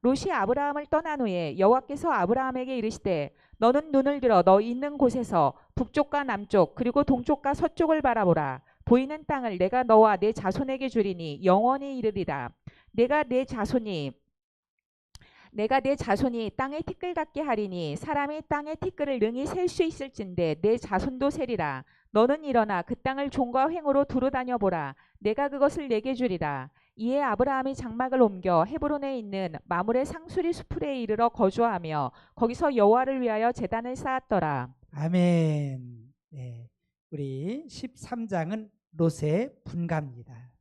롯이 아브라함을 떠난 후에 여호와께서 아브라함에게 이르시되 너는 눈을 들어 너 있는 곳에서 북쪽과 남쪽 그리고 동쪽과 서쪽을 바라보라. 보이는 땅을 내가 너와 내 자손에게 주리니 영원히 이르리라. 내가 내 자손이 땅의 티끌 같게 하리니 사람이 땅의 티끌을 능히 셀 수 있을진데 내 자손도 세리라. 너는 일어나 그 땅을 종과 횡으로 두루 다녀보라. 내가 그것을 내게 주리라. 이에 아브라함이 장막을 옮겨 헤브론에 있는 마므레 상수리 수풀에 이르러 거주하며 거기서 여호와를 위하여 제단을 쌓았더라. 아멘. 네, 우리 13장은 롯의 분가입니다.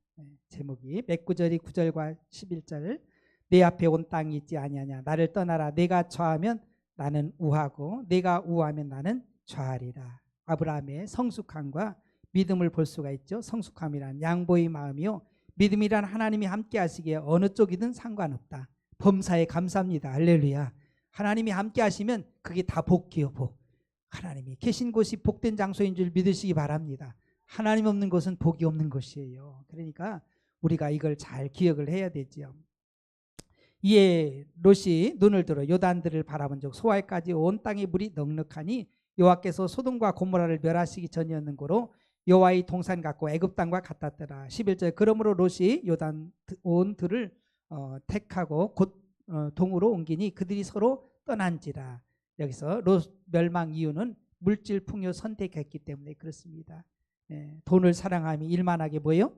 제목이 몇 구절이 9절과 11절. 내 앞에 온 땅이 있지 아니하냐. 나를 떠나라. 내가 좌하면 나는 우하고 내가 우하면 나는 좌하리라. 아브라함의 성숙함과 믿음을 볼 수가 있죠. 성숙함이란 양보의 마음이요, 믿음이란 하나님이 함께 하시기에 어느 쪽이든 상관없다. 범사에 감사합니다. 할렐루야. 하나님이 함께 하시면 그게 다 복이요, 복. 하나님이 계신 곳이 복된 장소인 줄 믿으시기 바랍니다. 하나님 없는 곳은 복이 없는 것이에요. 그러니까 우리가 이걸 잘 기억을 해야 되지요. 이에 롯이 눈을 들어 요단들을 바라본 적 소알까지 온 땅에 물이 넉넉하니 여호와께서 소돔과 고모라를 멸하시기 전이었는 고로 여호와의 동산 같고 애굽 땅과 같았더라. 11절. 그러므로 롯이 요단 온 들을 택하고 곧 동으로 옮기니 그들이 서로 떠난지라. 여기서 롯 멸망 이유는 물질 풍요 선택했기 때문에 그렇습니다. 돈을 사랑함이 일만하게 뭐예요?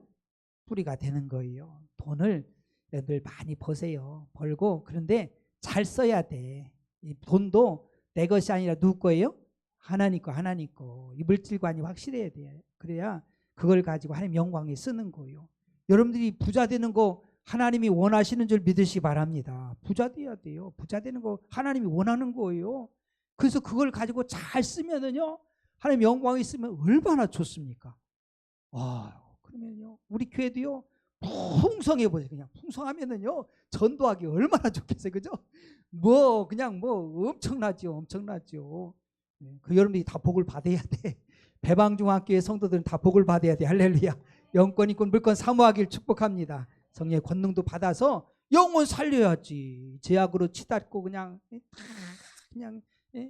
뿌리가 되는 거예요. 돈을 늘 많이 버세요. 벌고, 그런데 잘 써야 돼. 이 돈도 내 것이 아니라 누구 거예요? 하나님 거, 하나님 거. 이 물질관이 확실해야 돼. 그래야 그걸 가지고 하나님 영광에 쓰는 거예요. 여러분들이 부자 되는 거 하나님이 원하시는 줄 믿으시기 바랍니다. 부자 돼야 돼요. 부자 되는 거 하나님이 원하는 거예요. 그래서 그걸 가지고 잘 쓰면은요, 하나님 영광이 있으면 얼마나 좋습니까? 그러면요, 우리 교회도요, 풍성해 보세요. 그냥 풍성하면은요, 전도하기 얼마나 좋겠어요, 그죠? 그냥 엄청나죠, 엄청나죠. 그 여러분들이 다 복을 받아야 돼. 배방중학교의 성도들은 다 복을 받아야 돼. 할렐루야. 영권 있고 물권 사모하길 축복합니다. 성령의 권능도 받아서 영혼 살려야지. 제약으로 치닫고 그냥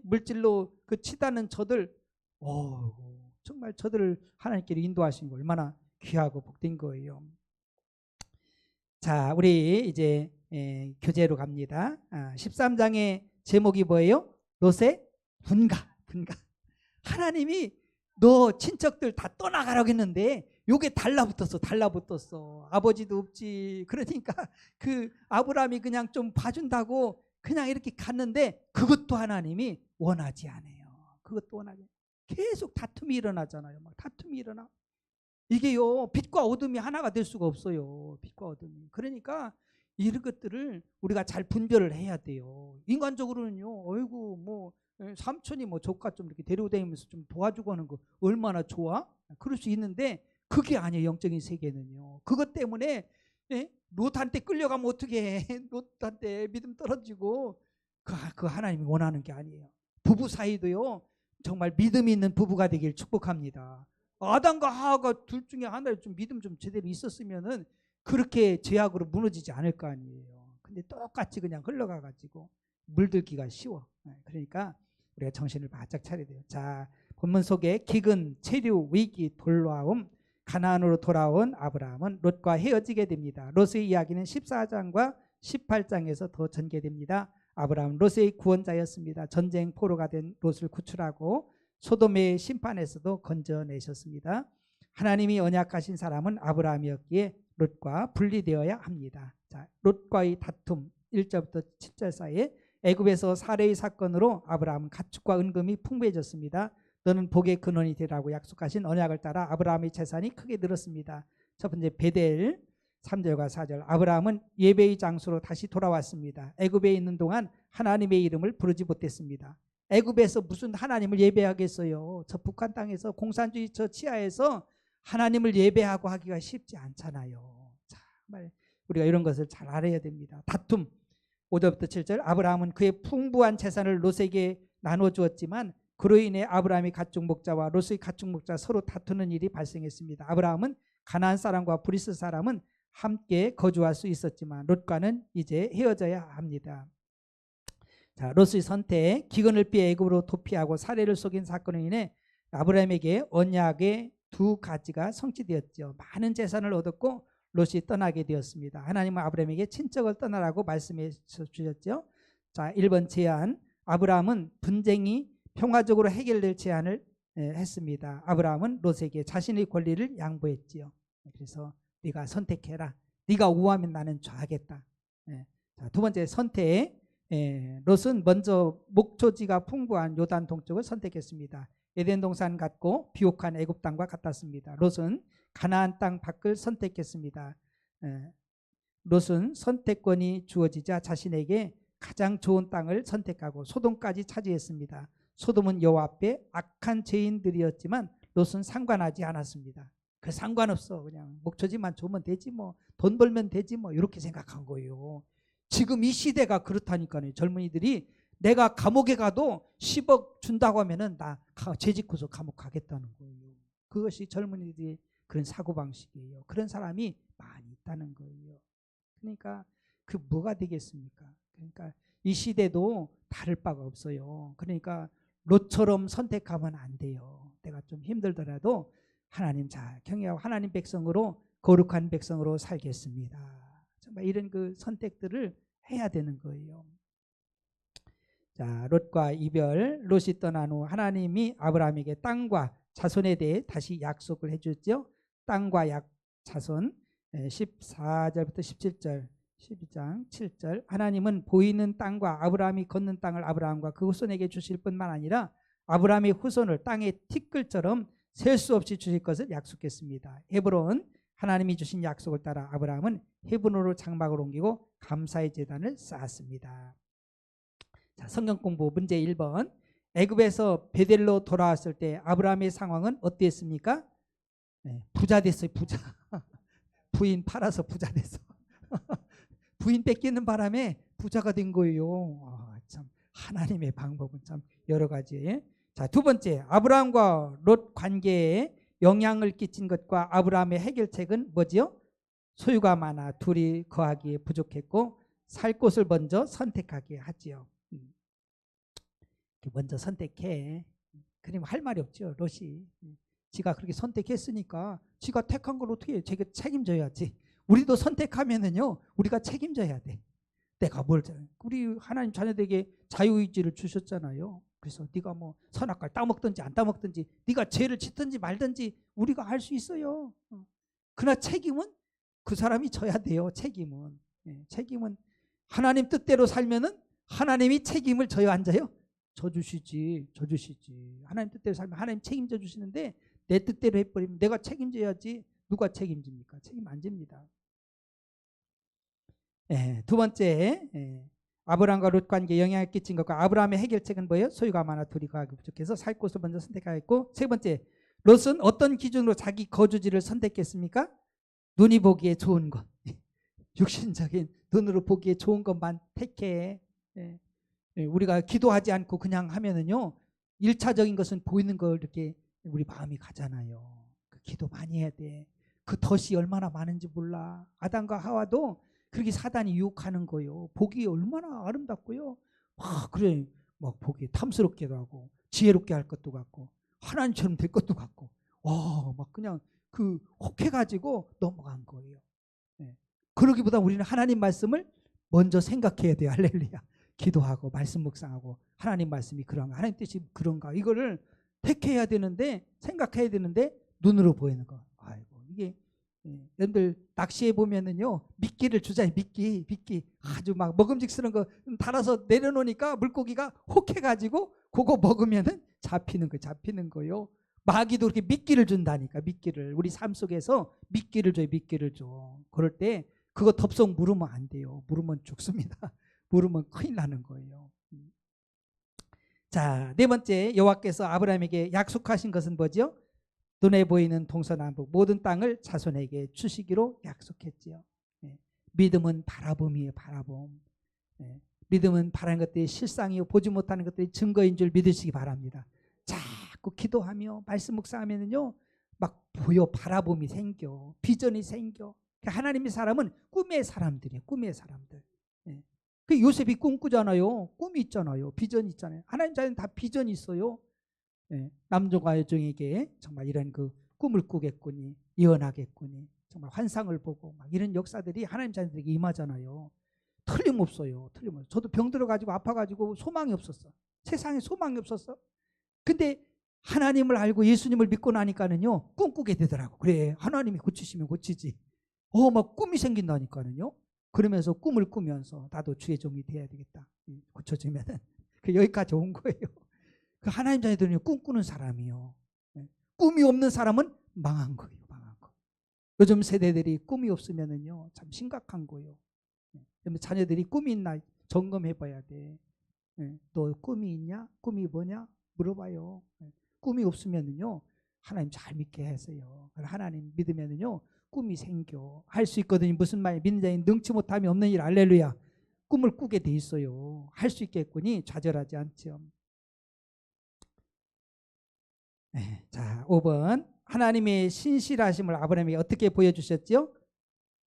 물질로 그 치닫는 저들, 정말 저들을 하나님께로 인도하신 거 얼마나 귀하고 복된 거예요. 자, 우리 이제 교재로 갑니다. 13장의 제목이 뭐예요? 롯의 분가. 하나님이 너 친척들 다 떠나가라고 했는데 요게 달라붙었어. 아버지도 없지. 그러니까 그 아브라함이 그냥 좀 봐준다고 그냥 이렇게 갔는데 그것도 하나님이 원하지 않아요. 그것도 원하지. 계속 다툼이 일어나잖아요. 막 다툼이 일어나. 이게요, 빛과 어둠이 하나가 될 수가 없어요. 빛과 어둠이. 그러니까 이런 것들을 우리가 잘 분별을 해야 돼요. 인간적으로는요, 삼촌이 조카 좀 이렇게 데리고 다니면서 좀 도와주고 하는 거 얼마나 좋아? 그럴 수 있는데 그게 아니에요. 영적인 세계는요. 그것 때문에 롯한테 끌려가면 어떻게 해? 롯한테 믿음 떨어지고 그 하나님이 원하는 게 아니에요. 부부 사이도요, 정말 믿음이 있는 부부가 되길 축복합니다. 아담과 하와가 둘 중에 하나를 좀 믿음 좀 제대로 있었으면은 그렇게 죄악으로 무너지지 않을 거 아니에요. 근데 똑같이 그냥 흘러가가지고 물들기가 쉬워. 그러니까 우리가 정신을 바짝 차려야 돼요. 자, 본문 속에 기근, 체류, 위기, 돌아옴, 가나안으로 돌아온 아브라함은 롯과 헤어지게 됩니다. 롯의 이야기는 14장과 18장에서 더 전개됩니다. 아브라함은 롯의 구원자였습니다. 전쟁 포로가 된 롯을 구출하고 소돔의 심판에서도 건져내셨습니다. 하나님이 언약하신 사람은 아브라함이었기에 롯과 분리되어야 합니다. 자, 롯과의 다툼 1절부터 7절 사이에 애굽에서 사례의 사건으로 아브라함은 가축과 은금이 풍부해졌습니다. 너는 복의 근원이 되라고 약속하신 언약을 따라 아브라함의 재산이 크게 늘었습니다. 첫 번째 베델 3절과 4절. 아브라함은 예배의 장소로 다시 돌아왔습니다. 애굽에 있는 동안 하나님의 이름을 부르지 못했습니다. 애굽에서 무슨 하나님을 예배하겠어요? 저 북한 땅에서 공산주의 저 치하에서 하나님을 예배하고 하기가 쉽지 않잖아요. 정말 우리가 이런 것을 잘 알아야 됩니다. 다툼 5절부터 7절. 아브라함은 그의 풍부한 재산을 롯에게 나눠주었지만 그로 인해 아브라함의 가축 목자와 롯의 가축 목자 서로 다투는 일이 발생했습니다. 아브라함은 가나안 사람과 브리스 사람은 함께 거주할 수 있었지만 롯과는 이제 헤어져야 합니다. 자, 롯의 선택. 기근을 피해 애굽으로 도피하고 사례를 속인 사건으로 인해 아브라함에게 언약의 두 가지가 성취되었죠. 많은 재산을 얻었고 롯이 떠나게 되었습니다. 하나님은 아브라함에게 친척을 떠나라고 말씀해 주셨죠. 자, 1번 제안. 아브라함은 분쟁이 평화적으로 해결될 제안을 했습니다. 아브라함은 롯에게 자신의 권리를 양보했지요. 그래서 네가 선택해라. 네가 우하면 나는 좌하겠다. 자, 두 번째 선택. 롯은 먼저 목초지가 풍부한 요단 동쪽을 선택했습니다. 에덴 동산 같고 비옥한 애굽 땅과 같았습니다. 롯은 가나안 땅 밖을 선택했습니다. 롯은 선택권이 주어지자 자신에게 가장 좋은 땅을 선택하고 소돔까지 차지했습니다. 소돔은 여호와 앞에 악한 죄인들이었지만 롯은 상관하지 않았습니다. 그 상관없어. 그냥 목초지만 좋으면 되지 뭐. 돈 벌면 되지 뭐. 이렇게 생각한 거예요. 지금 이 시대가 그렇다니까요. 젊은이들이 내가 감옥에 가도 10억 준다고 하면은 나 죄짓고서 감옥 가겠다는 거예요. 그것이 젊은이들의 그런 사고방식이에요. 그런 사람이 많이 있다는 거예요. 그러니까 그 뭐가 되겠습니까? 그러니까 이 시대도 다를 바가 없어요. 그러니까 롯처럼 선택하면 안 돼요. 내가 좀 힘들더라도 하나님 잘 경외하고 하나님 백성으로 거룩한 백성으로 살겠습니다. 정말 이런 그 선택들을 해야 되는 거예요. 자, 롯과 이별. 롯이 떠난 후 하나님이 아브라함에게 땅과 자손에 대해 다시 약속을 해줬죠. 땅과 자손 14절부터 17절 12장 7절. 하나님은 보이는 땅과 아브라함이 걷는 땅을 아브라함과 그 후손에게 주실 뿐만 아니라 아브라함의 후손을 땅의 티끌처럼 셀 수 없이 주실 것을 약속했습니다. 헤브론. 하나님이 주신 약속을 따라 아브라함은 헤브론으로 장막을 옮기고 감사의 제단을 쌓았습니다. 자, 성경 공부 문제 1번. 애굽에서 베델로 돌아왔을 때 아브라함의 상황은 어땠습니까? 부자 됐어요. 부자. 부인 팔아서 부자 됐어. 부인 뺏기는 바람에 부자가 된 거예요. 참 하나님의 방법은 참 여러 가지. 자, 두 번째. 아브라함과 롯 관계에 영향을 끼친 것과 아브라함의 해결책은 뭐지요? 소유가 많아 둘이 거하기에 부족했고 살 곳을 먼저 선택하게 하지요. 먼저 선택해. 그러면 할 말이 없죠. 롯이. 지가 그렇게 선택했으니까 지가 택한 걸 어떻게 해? 자기가 책임져야지. 우리도 선택하면은요, 우리가 책임져야 돼. 내가 뭘 우리 하나님 자녀들에게 자유의지를 주셨잖아요. 그래서 네가 뭐 선악과를 따먹든지 안 따먹든지 네가 죄를 짓든지 말든지 우리가 할 수 있어요. 그러나 책임은 그 사람이 져야 돼요. 책임은. 책임은 하나님 뜻대로 살면은 하나님이 책임을 져요, 안 져요? 져주시지. 하나님 뜻대로 살면 하나님 책임져 주시는데 내 뜻대로 해버리면 내가 책임져야지. 누가 책임집니까? 책임 안 집니다. 두 번째, 아브라함과 롯 관계에 영향을 끼친 것과 아브라함의 해결책은 뭐예요? 소유가 많아 둘이 거하기 부족해서 살 곳을 먼저 선택하였고, 세 번째, 롯은 어떤 기준으로 자기 거주지를 선택했습니까? 눈이 보기에 좋은 것, 육신적인 눈으로 보기에 좋은 것만 택해. 우리가 기도하지 않고 그냥 하면은요, 1차적인 것은 보이는 걸 이렇게 우리 마음이 가잖아요. 그 기도 많이 해야 돼. 그 덫이 얼마나 많은지 몰라. 아담과 하와도 그렇게 사단이 유혹하는 거예요. 보기 얼마나 아름답고요. 그래, 막 보기 탐스럽게도 하고 지혜롭게 할 것도 같고 하나님처럼 될 것도 같고, 막 그냥 그 혹해가지고 넘어간 거예요. 그러기보다 우리는 하나님 말씀을 먼저 생각해야 돼요. 할렐루야. 기도하고 말씀 묵상하고 하나님 말씀이 그런가, 하나님 뜻이 그런가, 이거를 택해야 되는데, 생각해야 되는데 눈으로 보이는 거. 아이고, 이게 여러분들 낚시해 보면은요, 미끼를 주잖아요. 미끼 아주 막 먹음직스러운 거 달아서 내려놓으니까 물고기가 혹해가지고 그거 먹으면은 잡히는 거요. 마귀도 그렇게 미끼를 준다니까. 미끼를 우리 삶 속에서 미끼를 줘요. 미끼를 줘. 그럴 때 그거 덥석 물으면 안 돼요. 물으면 죽습니다. 물으면 큰일 나는 거예요. 자, 네 번째, 여호와께서 아브라함에게 약속하신 것은 뭐죠? 눈에 보이는 동서남북 모든 땅을 자손에게 주시기로 약속했지요. 믿음은 바라봄이에요. 바라봄. 믿음은 바라는 것들이 실상이요 보지 못하는 것들이 증거인 줄 믿으시기 바랍니다. 자꾸 기도하며 말씀 묵상하면은요, 막 보여. 바라봄이 생겨. 비전이 생겨. 하나님의 사람은 꿈의 사람들이에요. 꿈의 사람들. 그 요셉이 꿈꾸잖아요. 꿈이 있잖아요. 비전이 있잖아요. 하나님 자녀는 다 비전이 있어요. 남종과 여종에게 정말 이런 그 꿈을 꾸겠거니 예언하겠거니 정말 환상을 보고 막 이런 역사들이 하나님 자녀들에게 임하잖아요. 틀림없어요. 틀림없어요. 저도 병 들어가지고 아파가지고 소망이 없었어. 세상에 소망이 없었어. 근데 하나님을 알고 예수님을 믿고 나니까는요, 꿈꾸게 되더라고. 그래, 하나님이 고치시면 고치지. 막 꿈이 생긴다니까는요. 그러면서 꿈을 꾸면서 나도 주의 종이 돼야 되겠다. 고쳐지면은 여기까지 온 거예요. 그 하나님 자녀들은 꿈꾸는 사람이요. 꿈이 없는 사람은 망한 거예요. 망한 거. 요즘 세대들이 꿈이 없으면은요, 참 심각한 거예요. 자녀들이 꿈이 있나 점검해봐야 돼. 너 꿈이 있냐? 꿈이 뭐냐? 물어봐요. 꿈이 없으면은요, 하나님 잘 믿게 하세요. 하나님 믿으면은요, 꿈이 생겨. 할 수 있거든요. 무슨 말이야? 믿는 자인 능치 못함이 없는 일. 할렐루야. 꿈을 꾸게 돼 있어요. 할 수 있겠거니 좌절하지 않죠. 자, 5번. 하나님의 신실하심을 아브라함에게 어떻게 보여주셨죠?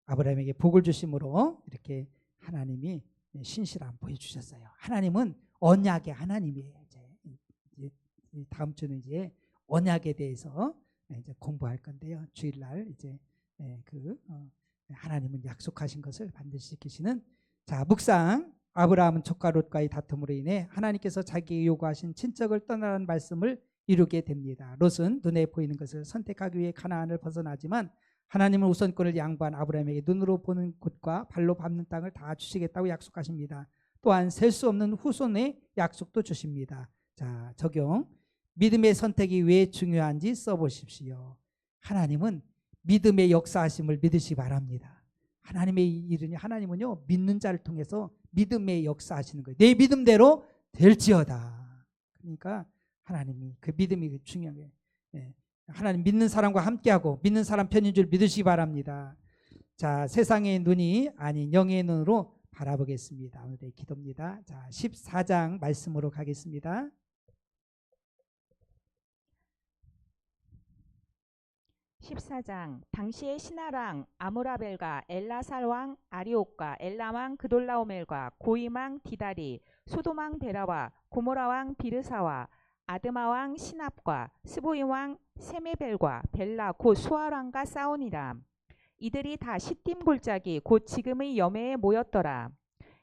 아브라함에게 복을 주심으로 이렇게 하나님이 신실함 보여주셨어요. 하나님은 언약의 하나님이에요. 이제 다음 주는 이제 언약에 대해서 이제 공부할 건데요. 주일날 이제 하나님은 약속하신 것을 반드시 지키시는. 자, 묵상. 아브라함은 족과 롯과의 다툼으로 인해 하나님께서 자기에게 요구하신 친척을 떠나라는 말씀을 이루게 됩니다. 롯은 눈에 보이는 것을 선택하기 위해 가나안을 벗어나지만 하나님은 우선권을 양보한 아브라함에게 눈으로 보는 곳과 발로 밟는 땅을 다 주시겠다고 약속하십니다. 또한 셀 수 없는 후손의 약속도 주십니다. 자, 적용. 믿음의 선택이 왜 중요한지 써보십시오. 하나님은 믿음의 역사하심을 믿으시기 바랍니다. 하나님의 일은, 하나님은요, 믿는 자를 통해서 믿음의 역사하시는 거예요. 내 믿음대로 될지어다. 그러니까 하나님이 그 믿음이 중요한 거예요. 하나님 믿는 사람과 함께하고 믿는 사람 편인 줄 믿으시기 바랍니다. 자, 세상의 눈이 아닌 영의 눈으로 바라보겠습니다. 오늘의 기도입니다. 자, 14장 말씀으로 가겠습니다. 당시의 신하랑 아므라벨과 엘라살 왕 아리옥과 엘람 왕 그돌라오멜과 고임 왕 디다리, 소돔 왕 베라와 고모라 왕 비르사와 아드마 왕 시납과 스보임 왕 세메벨과 벨라 곧 수알 왕과 싸우니라. 이들이 다 시딤 골짜기 곧 지금의 여매에 모였더라.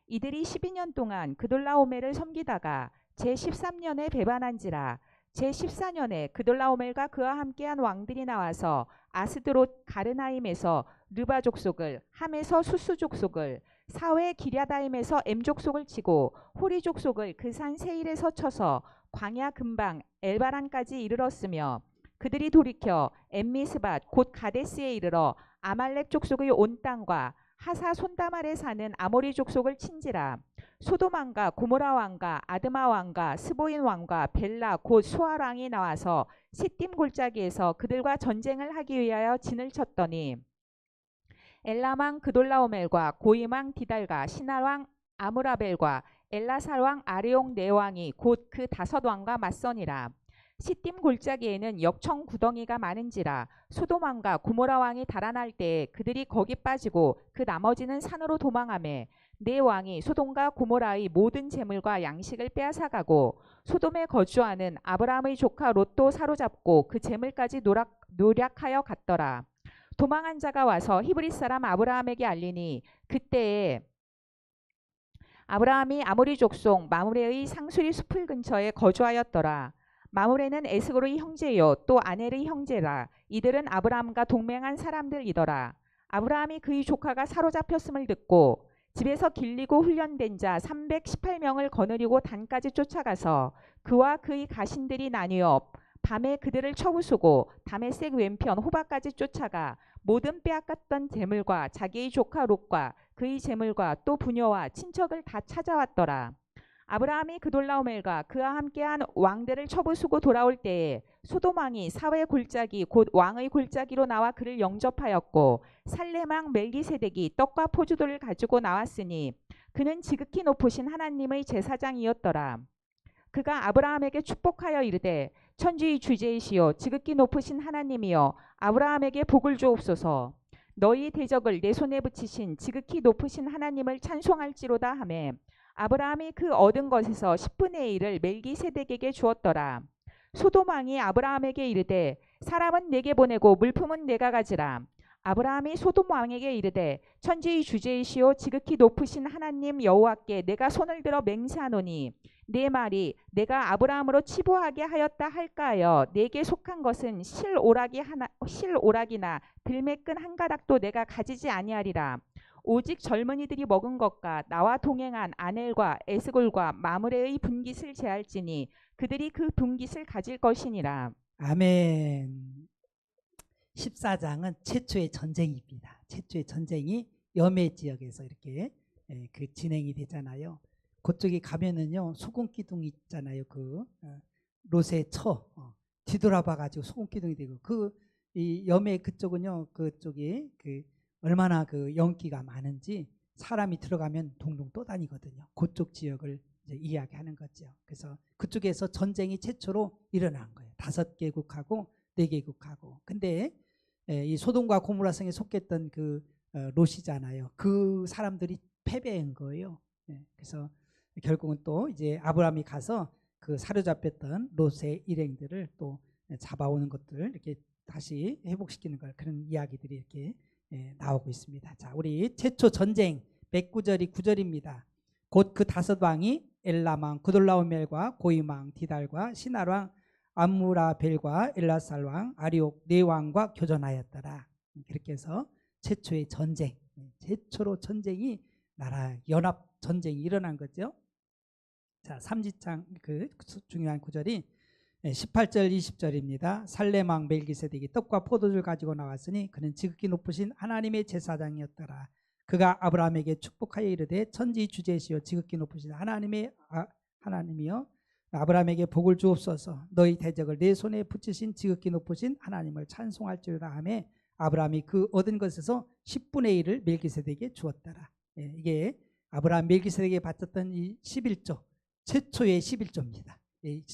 이들이 12년 동안 그돌라오멜을 섬기다가 제13년에 배반한지라. 제14년에 그돌라오멜과 그와 함께한 왕들이 나와서 아스드롯 가르나임에서 르바 족속을, 함에서 수스 족속을, 사회 기랴다임에서 엠 족속을 치고 호리 족속을 그 산 세일에서 쳐서 광야 근방 엘바란까지 이르렀으며, 그들이 돌이켜 엠미스밭 곧 가데스에 이르러 아말렉 족속의 온 땅과 하사 손담 아래 사는 아모리 족속을 친지라. 소돔 왕과 고모라 왕과 아드마 왕과 스보인 왕과 벨라 곧 수알 왕이 나와서 시딤 골짜기에서 그들과 전쟁을 하기 위하여 진을 쳤더니 엘람 왕 그돌라오멜과 고임 왕 디달과 신할 왕 아므라벨과 엘라살 왕 아리옥 네 왕이 곧 그 5 왕과 맞서니라. 시딤 골짜기에는 역청 구덩이가 많은지라. 소돔 왕과 고모라 왕이 달아날 때에 그들이 거기 빠지고 그 나머지는 산으로 도망하매 네 왕이 소돔과 고모라의 모든 재물과 양식을 빼앗아가고 소돔에 거주하는 아브라함의 조카 롯도 사로잡고 그 재물까지 노략하여 갔더라. 도망한 자가 와서 히브리 사람 아브라함에게 알리니 그때에 아브라함이 아모리 족속 마므레의 상수리 숲을 근처에 거주하였더라. 마므레는 에스골의 형제요 또 아넬의 형제라. 이들은 아브라함과 동맹한 사람들이더라. 아브라함이 그의 조카가 사로잡혔음을 듣고 집에서 길리고 훈련된 자 318명을 거느리고 단까지 쫓아가서 그와 그의 가신들이 나뉘어 밤에 그들을 쳐부수고 다메섹 왼편 호바까지 쫓아가 모든 빼앗겼던 재물과 자기의 조카 롯과 그의 재물과 또 부녀와 친척을 다 찾아왔더라. 아브라함이 그돌라오멜과 그와 함께한 왕들을 쳐부수고 돌아올 때에 소돔 왕이 사회 골짜기 곧 왕의 골짜기로 나와 그를 영접하였고 살렘 왕 멜기세덱이 떡과 포도주를 가지고 나왔으니 그는 지극히 높으신 하나님의 제사장이었더라. 그가 아브라함에게 축복하여 이르되 천지의 주제이시여 지극히 높으신 하나님이여 아브라함에게 복을 주옵소서. 너희 대적을 내 손에 붙이신 지극히 높으신 하나님을 찬송할지로다 하매 아브라함이 그 얻은 것에서 10분의 1을 멜기세덱에게 주었더라. 소돔 왕이 아브라함에게 이르되 사람은 내게 보내고 물품은 내가 가지라. 아브라함이 소돔 왕에게 이르되 천지의 주제이시오 지극히 높으신 하나님 여호와께 내가 손을 들어 맹세하노니 내 말이 내가 아브라함으로 치부하게 하였다 할까하여 내게 속한 것은 실오락이나 들매끈 한 가닥도 내가 가지지 아니하리라. 오직 젊은이들이 먹은 것과 나와 동행한 아넬과 에스골과 마므레의 분깃을 제할지니 그들이 그 분깃을 가질 것이니라. 아멘. 14장은 최초의 전쟁입니다. 최초의 전쟁이 여매 지역에서 이렇게 그 진행이 되잖아요. 그쪽에 가면은요 소금 기둥 있잖아요. 그 롯의 처 뒤돌아봐 가지고 소금 기둥이 되고 그 이 여매 그쪽은요 그쪽이 그 얼마나 그 연기가 많은지 사람이 들어가면 동동 떠다니거든요. 그쪽 지역을 이제 이야기하는 거죠. 그래서 그쪽에서 전쟁이 최초로 일어난 거예요. 5개국하고 4개국하고. 근데 이 소돔과 고모라 성에 속했던 그 롯이잖아요. 그 사람들이 패배한 거예요. 그래서 결국은 또 이제 아브라함이 가서 그 사로잡혔던 롯의 일행들을 또 잡아오는 것들 이렇게 다시 회복시키는 걸 그런 이야기들이 이렇게 나오고 있습니다. 자, 우리 최초 전쟁 109절이 9절입니다. 곧 그 5왕이 엘람왕 구돌라오멜과 고임왕 디달과 시날왕 암무라벨과 엘라살왕 아리옥 4왕과 교전하였더라. 그렇게 해서 최초의 전쟁, 최초로 전쟁이 나라 연합 전쟁이 일어난 거죠. 자, 3지창 그 중요한 구절이 18절 20절입니다. 살렘 왕 멜기세덱이 떡과 포도주를 가지고 나왔으니 그는 지극히 높으신 하나님의 제사장이었더라. 그가 아브라함에게 축복하여 이르되 천지 주제시여 지극히 높으신 하나님이여 아브라함에게 복을 주옵소서. 너희 대적을 내 손에 붙이신 지극히 높으신 하나님을 찬송할지로다 하며 아브라함이 그 얻은 것에서 10분의 1을 멜기세덱에게 주었더라. 이게 아브라함 멜기세덱에게 바쳤던 이 11조 최초의 11조입니다.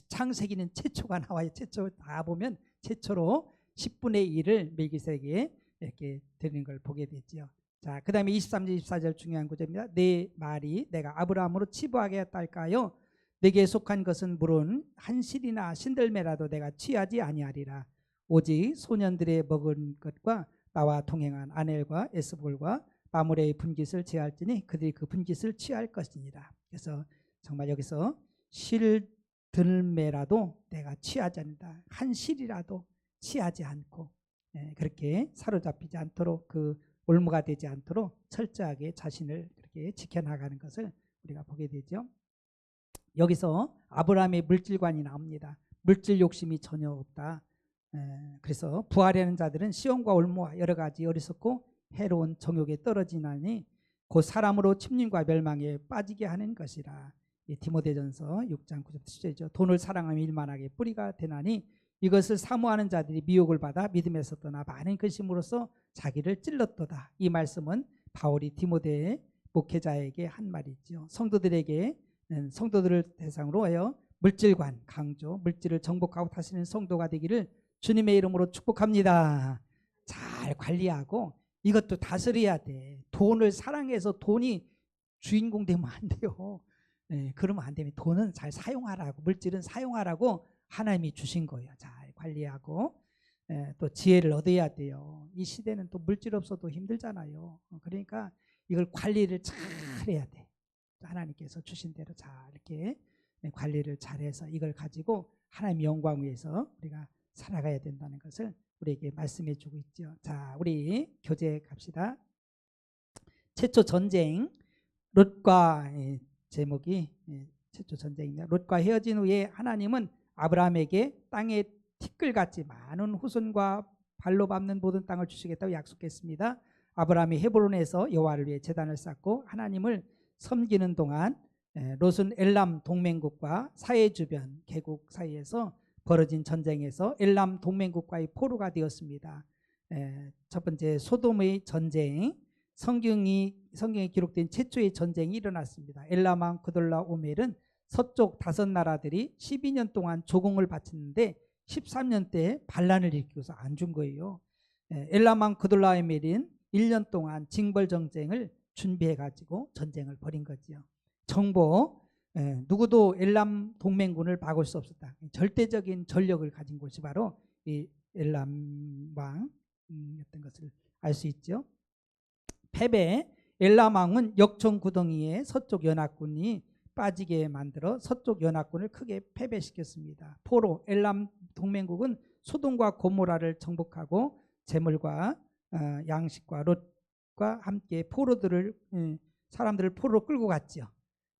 창세기는 최초가 나와요. 최초 다 보면 최초로 10분의 1을 멜기세덱에게 이렇게 드리는 걸 보게 되죠. 자, 그 다음에 23절 24절 중요한 구절입니다. 내 말이 내가 아브라함으로 치부하게 했달까요? 내게 속한 것은 물론 한 실이나 신들매라도 내가 취하지 아니하리라. 오직 소년들의 먹은 것과 나와 동행한 아넬과 에스볼과 마므레의 분깃을 제할지니 그들이 그 분깃을 취할 것이니라. 그래서 정말 여기서 실들매라도 내가 취하지 않는다. 한 실이라도 취하지 않고 그렇게 사로잡히지 않도록 그 올무가 되지 않도록 철저하게 자신을 그렇게 지켜나가는 것을 우리가 보게 되죠. 여기서 아브라함의 물질관이 나옵니다. 물질 욕심이 전혀 없다. 그래서 부하려는 자들은 시험과 올무와 여러 가지 어리석고 해로운 정욕에 떨어지나니 곧 사람으로 침륜과 멸망에 빠지게 하는 것이라. 디모데전서 6장 9절 10절이죠. 돈을 사랑하며 일만하게 뿌리가 되나니 이것을 사모하는 자들이 미혹을 받아 믿음에서 떠나 많은 근심으로써 자기를 찔렀도다. 이 말씀은 바울이 디모데 목회자에게 한 말이죠. 성도들에게 성도들을 대상으로 하여 물질관 강조, 물질을 정복하고 다스리는 성도가 되기를 주님의 이름으로 축복합니다. 잘 관리하고 이것도 다스려야 돼. 돈을 사랑해서 돈이 주인공 되면 안 돼요. 그러면 안 됩니다. 돈은 잘 사용하라고, 물질은 사용하라고 하나님이 주신 거예요. 잘 관리하고 또 지혜를 얻어야 돼요. 이 시대는 또 물질 없어도 힘들잖아요. 그러니까 이걸 관리를 잘 해야 돼. 하나님께서 주신 대로 잘 이렇게 관리를 잘해서 이걸 가지고 하나님의 영광 위해서 우리가 살아가야 된다는 것을 우리에게 말씀해 주고 있죠. 자, 우리 교재 갑시다. 최초 전쟁 롯과 제목이 최초 전쟁입니다. 롯과 헤어진 후에 하나님은 아브라함에게 땅에 티끌같이 많은 후손과 발로 밟는 모든 땅을 주시겠다고 약속했습니다. 아브라함이 헤브론에서 여호와를 위해 제단을 쌓고 하나님을 섬기는 동안 롯은 엘람 동맹국과 사해 주변 계곡 사이에서 벌어진 전쟁에서 엘람 동맹국과의 포로가 되었습니다. 첫 번째 소돔의 전쟁, 성경에 기록된 최초의 전쟁이 일어났습니다. 엘람 왕 그돌라 오멜은 서쪽 5나라들이 12년 동안 조공을 바쳤는데 13년 때 반란을 일으켜서 안 준 거예요. 엘람 왕 그돌라 오멜은 1년 동안 징벌 전쟁을 준비해 가지고 전쟁을 벌인 거지요. 정보, 누구도 엘람 동맹군을 막을 수 없었다. 절대적인 전력을 가진 곳이 바로 이 엘람 왕이었던 것을 알 수 있죠. 패배, 엘람 왕은 역청 구덩이에 서쪽 연합군이 빠지게 만들어 서쪽 연합군을 크게 패배시켰습니다. 포로, 엘람 동맹국은 소돔과 고모라를 정복하고 재물과 양식과 롯과 함께 사람들을 포로로 끌고 갔죠.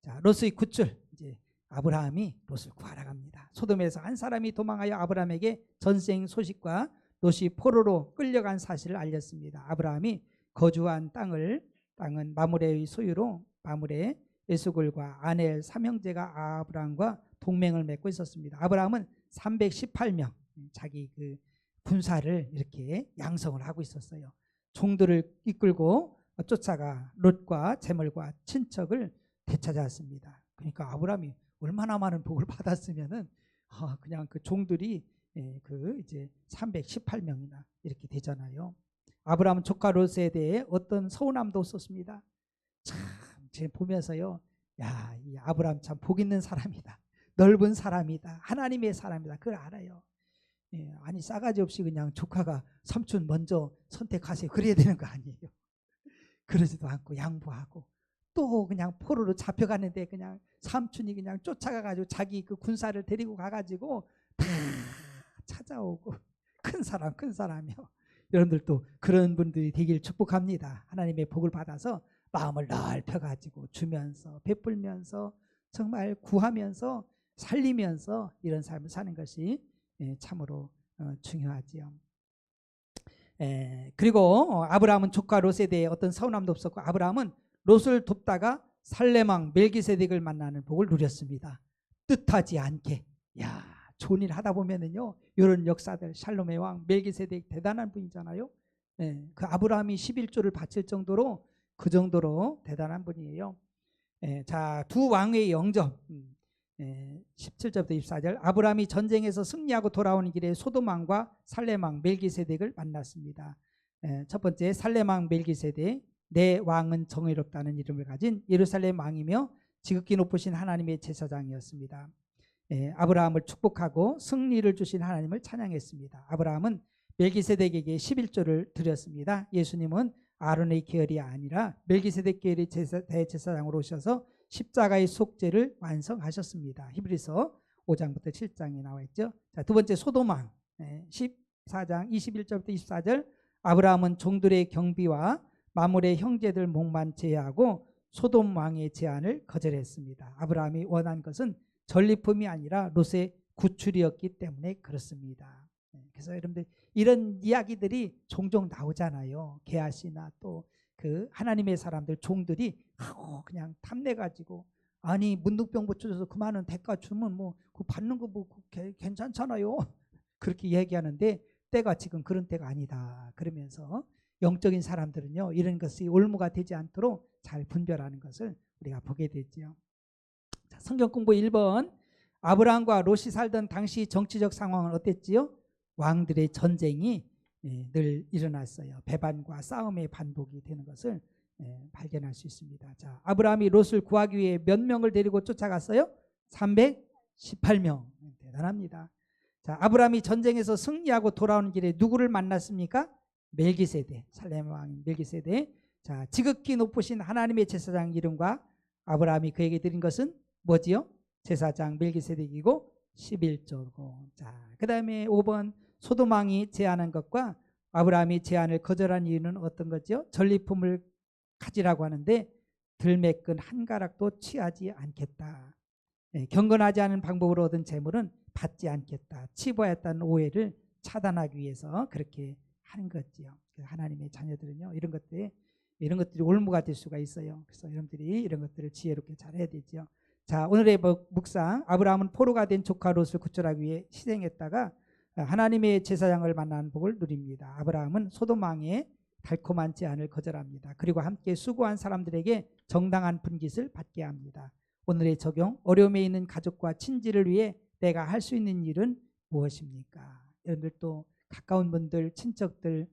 자, 롯의 구출, 이제 아브라함이 롯을 구하러 갑니다. 소돔에서 한 사람이 도망하여 아브라함에게 전생 소식과 롯이 포로로 끌려간 사실을 알렸습니다. 아브라함이 거주한 땅은 마므레의 소유로 마므레, 에스골과 아넬 삼형제가 아브라함과 동맹을 맺고 있었습니다. 아브라함은 318명 자기 그 군사를 이렇게 양성을 하고 있었어요. 종들을 이끌고 쫓아가 롯과 재물과 친척을 되찾았습니다. 그러니까 아브라함이 얼마나 많은 복을 받았으면은 그냥 그 종들이 이제 318명이나 이렇게 되잖아요. 아브라함은 조카 롯에 대해 어떤 서운함도 없었습니다. 참 제가 보면서요, 야, 이 아브라함 참 복 있는 사람이다. 넓은 사람이다. 하나님의 사람이다. 그걸 알아요. 아니 싸가지 없이 그냥 조카가 삼촌 먼저 선택하세요. 그래야 되는 거 아니에요. 그러지도 않고 양보하고 또 그냥 포로로 잡혀가는데 그냥 삼촌이 그냥 쫓아가가지고 자기 그 군사를 데리고 가가지고 다 찾아오고 큰 사람이요. 여러분들도 그런 분들이 되길 축복합니다. 하나님의 복을 받아서 마음을 넓혀가지고 주면서 베풀면서 정말 구하면서 살리면서 이런 삶을 사는 것이 참으로 중요하지요. 그리고 아브라함은 조카 롯에 대해 어떤 서운함도 없었고 아브라함은 롯을 돕다가 살레망 멜기세덱을 만나는 복을 누렸습니다. 뜻하지 않게. 야, 좋은 일 하다 보면은요, 이런 역사들, 샬롬의 왕 멜기세덱 대단한 분이잖아요. 그 아브라함이 11조를 바칠 정도로 그 정도로 대단한 분이에요. 자, 두 왕의 영접. 17절부터 24절. 아브라함이 전쟁에서 승리하고 돌아오는 길에 소돔 왕과 살렘 왕 멜기세덱을 만났습니다. 첫 번째 살렘 왕 멜기세덱, 내 왕은 정의롭다는 이름을 가진 예루살렘 왕이며 지극히 높으신 하나님의 제사장이었습니다. 아브라함을 축복하고 승리를 주신 하나님을 찬양했습니다. 아브라함은 멜기세덱에게 11조를 드렸습니다. 예수님은 아론의 계열이 아니라 멜기세덱 계열의 대제사장으로 오셔서 십자가의 속죄를 완성하셨습니다. 히브리서 5장부터 7장에 나와 있죠. 자, 두 번째 소돔 왕 14장 21절부터 24절. 아브라함은 종들의 경비와 마므레 형제들 목만 제하고 소돔 왕의 제안을 거절했습니다. 아브라함이 원한 것은 전리품이 아니라 롯의 구출이었기 때문에 그렇습니다. 그래서 여러분들 이런 이야기들이 종종 나오잖아요. 게하시나 또 그 하나님의 사람들 종들이 그냥 탐내가지고 아니 문둥병 붙여줘서 그만한 대가 주면 뭐 그 받는 거 뭐 괜찮잖아요. 그렇게 얘기하는데 때가 지금 그런 때가 아니다. 그러면서 영적인 사람들은요 이런 것이 올무가 되지 않도록 잘 분별하는 것을 우리가 보게 되죠. 자, 성경 공부 1번. 아브라함과 롯이 살던 당시 정치적 상황은 어땠지요? 왕들의 전쟁이 늘 일어났어요. 배반과 싸움의 반복이 되는 것을 발견할 수 있습니다. 자, 아브라함이 롯을 구하기 위해 몇 명을 데리고 쫓아갔어요? 318명. 대단합니다. 자, 아브라함이 전쟁에서 승리하고 돌아오는 길에 누구를 만났습니까? 멜기세덱, 살렘 왕 멜기세덱. 자, 지극히 높으신 하나님의 제사장 이름과 아브라함이 그에게 드린 것은 뭐지요? 제사장 멜기세덱이고 11조고. 자, 그다음에 5번 소돔왕이 제안한 것과 아브라함이 제안을 거절한 이유는 어떤 거죠? 전리품을 가지라고 하는데 들매끈 한 가락도 취하지 않겠다. 경건하지 않은 방법으로 얻은 재물은 받지 않겠다. 치부하였다는 오해를 차단하기 위해서 그렇게 하는 거지요. 하나님의 자녀들은요, 이런 것들이 올무가 될 수가 있어요. 그래서 여러분들이 이런 것들을 지혜롭게 잘 해야 되죠. 자, 오늘의 묵상, 아브라함은 포로가 된 조카 롯을 구출하기 위해 희생했다가 하나님의 제사장을 만난 복을 누립니다. 아브라함은 소돔 왕의 달콤한 제안을 거절합니다. 그리고 함께 수고한 사람들에게 정당한 분깃을 받게 합니다. 오늘의 적용, 어려움에 있는 가족과 친지를 위해 내가 할 수 있는 일은 무엇입니까? 여러분들 또 가까운 분들, 친척들,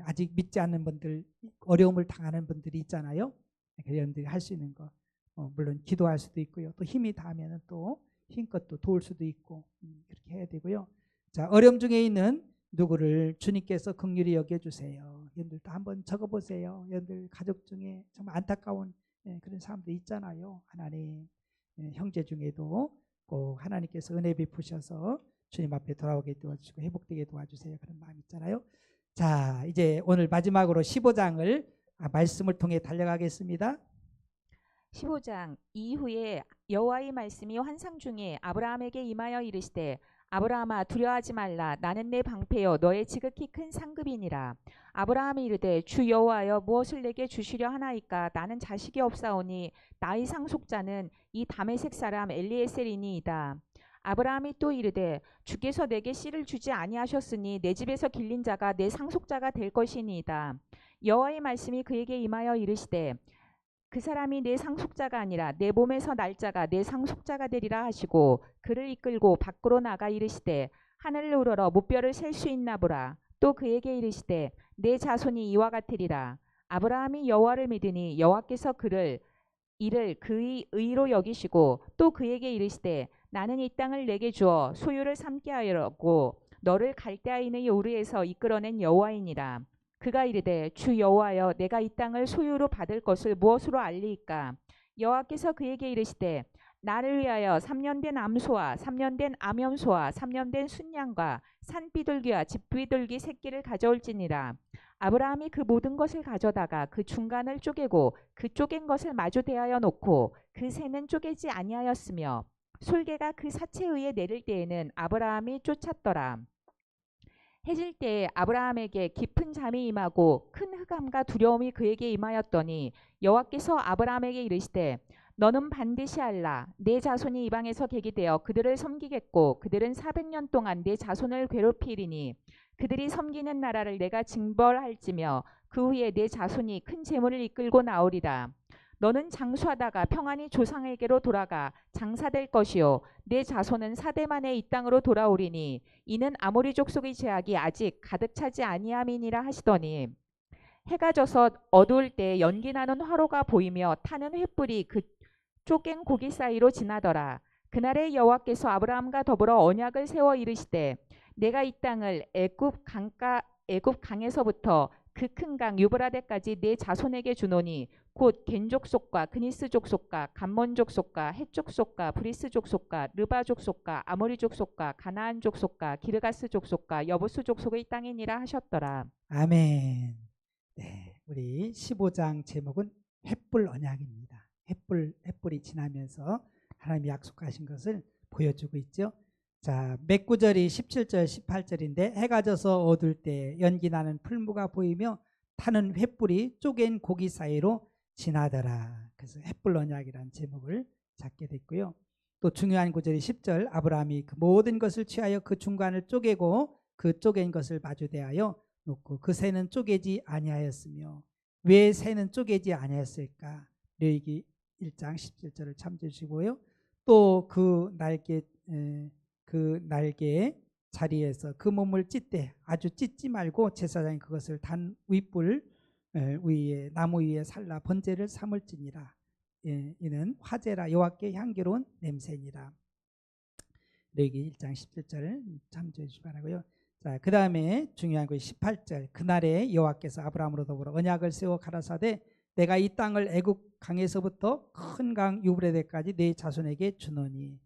아직 믿지 않는 분들, 어려움을 당하는 분들이 있잖아요. 여러분들이 할 수 있는 거, 물론 기도할 수도 있고요. 또 힘이 닿으면 또 힘껏 또 도울 수도 있고, 그렇게 해야 되고요. 자, 어려움 중에 있는 누구를 주님께서 긍휼히 여겨주세요. 여러분들도 한번 적어보세요. 여러분들 가족 중에 정말 안타까운 그런 사람들 있잖아요. 하나님, 형제 중에도 꼭 하나님께서 은혜 베푸셔서 주님 앞에 돌아오게 도와주시고 회복되게 도와주세요. 그런 마음 있잖아요. 자, 이제 오늘 마지막으로 15장을 말씀을 통해 달려가겠습니다. 15장 이후에 여호와의 말씀이 환상 중에 아브라함에게 임하여 이르시되 아브라함아 두려워하지 말라. 나는 내 방패요 너의 지극히 큰 상급이니라. 아브라함이 이르되 주 여호와여 무엇을 내게 주시려 하나이까? 나는 자식이 없사오니 나의 상속자는 이 다메섹 사람 엘리에셀이니이다. 아브라함이 또 이르되 주께서 내게 씨를 주지 아니하셨으니 내 집에서 길린 자가 내 상속자가 될 것이니이다. 여호와의 말씀이 그에게 임하여 이르시되 그 사람이 내 상속자가 아니라 내 몸에서 날 자가 내 상속자가 되리라 하시고 그를 이끌고 밖으로 나가 이르시되 하늘을 우러러 무뼈를 셀 수 있나 보라. 또 그에게 이르시되 내 자손이 이와 같으리라. 아브라함이 여호와를 믿으니 여호와께서 이를 그의 의로 여기시고 또 그에게 이르시되 나는 이 땅을 내게 주어 소유를 삼게 하려고 너를 갈대아인의 우르에서 이끌어낸 여호와이니라. 그가 이르되 주 여호와여 내가 이 땅을 소유로 받을 것을 무엇으로 알리이까? 여호와께서 그에게 이르시되 나를 위하여 3년 된 암소와 3년 된 암염소와 3년 된 순양과 산비둘기와 집비둘기 새끼를 가져올지니라. 아브라함이 그 모든 것을 가져다가 그 중간을 쪼개고 그 쪼갠 것을 마주 대하여 놓고 그 새는 쪼개지 아니하였으며 솔개가 그 사체 위에 내릴 때에는 아브라함이 쫓았더라. 해질 때에 아브라함에게 깊은 잠이 임하고 큰 흑암과 두려움이 그에게 임하였더니 여호와께서 아브라함에게 이르시되 너는 반드시 알라. 내 자손이 이방에서 객이 되어 그들을 섬기겠고 그들은 400년 동안 내 자손을 괴롭히리니 그들이 섬기는 나라를 내가 징벌할지며 그 후에 내 자손이 큰 재물을 이끌고 나오리라. 너는 장수하다가 평안히 조상에게로 돌아가 장사될 것이요 내 자손은 4대 만에 이 땅으로 돌아오리니 이는 아모리 족속의 죄악이 아직 가득 차지 아니함이니라 하시더니 해가 져서 어두울 때 연기나는 화로가 보이며 타는 횃불이 그 쪼갠 고기 사이로 지나더라. 그날에 여호와께서 아브라함과 더불어 언약을 세워 이르시되 내가 이 땅을 애굽 강에서부터 그 큰 강 유브라데까지 내 자손에게 주노니 곧 겐 족속과 그니스 족속과 감몬 족속과 헷 족속과 브리스 족속과 르바 족속과 아모리 족속과 가나안 족속과 기르가스 족속과 여부스 족속의 땅이니라 하셨더라. 아멘. 네, 우리 15장 제목은 횃불 언약입니다. 횃불이 지나면서 하나님이 약속하신 것을 보여주고 있죠. 자, 몇 구절이 17절 18절인데 해가 져서 어두울 때 연기 나는 풀무가 보이며 타는 횃불이 쪼갠 고기 사이로 지나더라. 그래서 횃불 언약이라는 제목을 잡게 됐고요. 또 중요한 구절이 10절 아브라함이 그 모든 것을 취하여 그 중간을 쪼개고 그 쪼갠 것을 마주 대하여 놓고 그 새는 쪼개지 아니하였으며 왜 새는 쪼개지 아니하였을까? 레위기 1장 17절을 참조해 주시고요. 또 그 날개 자리에서 그 몸을 찢되 아주 찢지 말고 제사장이 그것을 단 윗불 위에 나무 위에 살라 번제를 삼을지니라. 이는 화제라 여호와께 향기로운 냄새니라. 레위기 1장 17절을 참조해 주시기 바라고요. 자, 그 다음에 중요한 거 18절 그날에 여호와께서 아브라함으로 더불어 언약을 세워 가라사대 내가 이 땅을 애굽 강에서부터 큰 강 유브라데까지 네 자손에게 주노니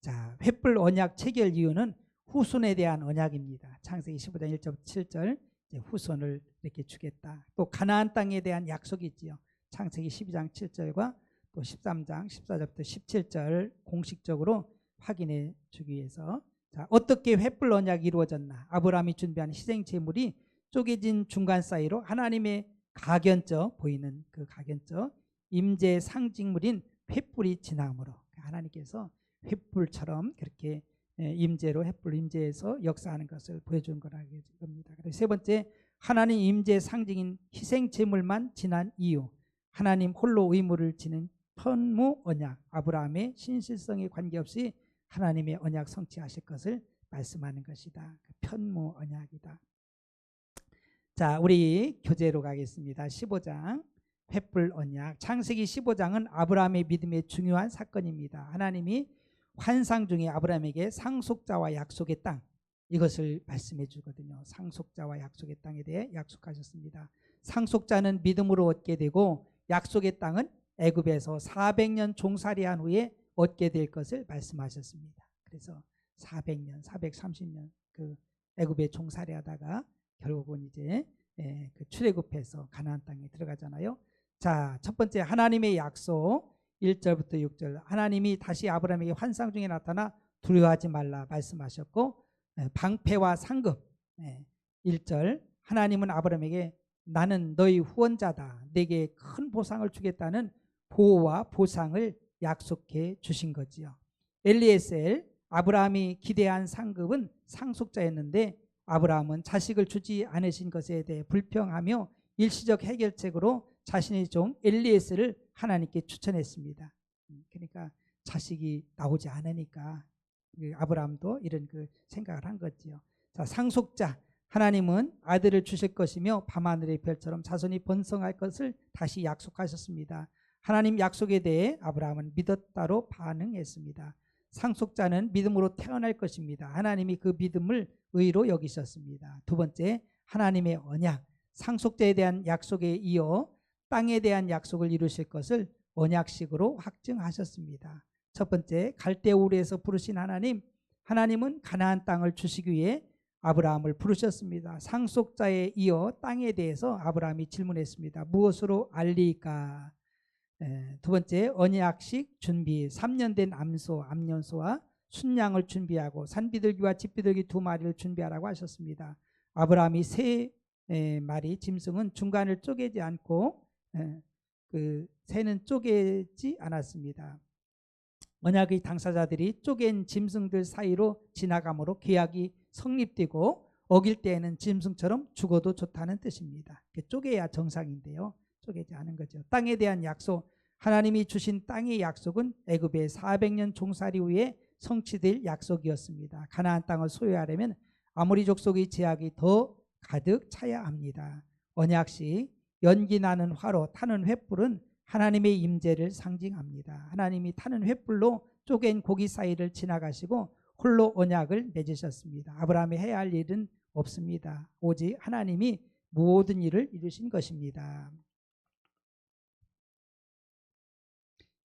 자, 횃불 언약 체결 이유는 후손에 대한 언약입니다. 창세기 15장 1절부터 7절 후손을 이렇게 주겠다. 또 가나안 땅에 대한 약속이 있지요. 창세기 12장 7절과 또 13장 14절부터 17절 공식적으로 확인해 주기 위해서 자, 어떻게 횃불 언약이 이루어졌나? 아브라함이 준비한 희생 제물이 쪼개진 중간 사이로 하나님의 가견적 보이는 그 가견적 임재 상징물인 횃불이 지나므로 하나님께서 횃불처럼 그렇게 임재로 횃불 임재에서 역사하는 것을 보여준 거라는 겁니다. 그리고 세 번째 하나님 임재 상징인 희생 제물만 지난 이유 하나님 홀로 의무를 지는 편무 언약 아브라함의 신실성에 관계없이 하나님의 언약 성취하실 것을 말씀하는 것이다. 편무 언약이다. 자, 우리 교재로 가겠습니다. 15장 횃불 언약. 창세기 15장은 아브라함의 믿음의 중요한 사건입니다. 하나님이 환상 중에 아브라함에게 상속자와 약속의 땅 이것을 말씀해 주거든요. 상속자와 약속의 땅에 대해 약속하셨습니다. 상속자는 믿음으로 얻게 되고 약속의 땅은 애굽에서 400년 종살이한 후에 얻게 될 것을 말씀하셨습니다. 그래서 400년, 430년 그 애굽에 종살이하다가 결국은 이제 그 출애굽해서 가나안 땅에 들어가잖아요. 자, 첫 번째 하나님의 약속 1절부터 6절 하나님이 다시 아브라함에게 환상 중에 나타나 두려워하지 말라 말씀하셨고 방패와 상급 1절 하나님은 아브라함에게 나는 너희 후원자다 내게 큰 보상을 주겠다는 보호와 보상을 약속해 주신 거지요. 엘리에셀 아브라함이 기대한 상급은 상속자였는데 아브라함은 자식을 주지 않으신 것에 대해 불평하며 일시적 해결책으로 자신의 종 엘리에셀을 하나님께 추천했습니다. 그러니까 자식이 나오지 않으니까 아브라함도 이런 그 생각을 한 거지요. 자, 상속자 하나님은 아들을 주실 것이며 밤하늘의 별처럼 자손이 번성할 것을 다시 약속하셨습니다. 하나님 약속에 대해 아브라함은 믿었다로 반응했습니다. 상속자는 믿음으로 태어날 것입니다. 하나님이 그 믿음을 의로 여기셨습니다. 두 번째 하나님의 언약 상속자에 대한 약속에 이어 땅에 대한 약속을 이루실 것을 언약식으로 확증하셨습니다. 첫 번째 갈대우르에서 부르신 하나님은 가나안 땅을 주시기 위해 아브라함을 부르셨습니다. 상속자에 이어 땅에 대해서 아브라함이 질문했습니다. 무엇으로 알리까? 두 번째 언약식 준비 3년 된 암염소와 순양을 준비하고 산비둘기와 집비둘기 2마리를 준비하라고 하셨습니다. 아브라함이 3마리 짐승은 중간을 쪼개지 않고 그 새는 쪼개지 않았습니다. 언약의 당사자들이 쪼갠 짐승들 사이로 지나감으로 계약이 성립되고 어길 때에는 짐승처럼 죽어도 좋다는 뜻입니다. 쪼개야 정상인데요. 쪼개지 않은 거죠. 땅에 대한 약속 하나님이 주신 땅의 약속은 애굽의 400년 종살이 후에 성취될 약속이었습니다. 가나안 땅을 소유하려면 아모리 족속의 제약이 더 가득 차야 합니다. 언약식 연기 나는 화로 타는 횃불은 하나님의 임재를 상징합니다. 하나님이 타는 횃불로 쪼갠 고기 사이를 지나가시고 홀로 언약을 맺으셨습니다. 아브라함이 해야 할 일은 없습니다. 오직 하나님이 모든 일을 이루신 것입니다.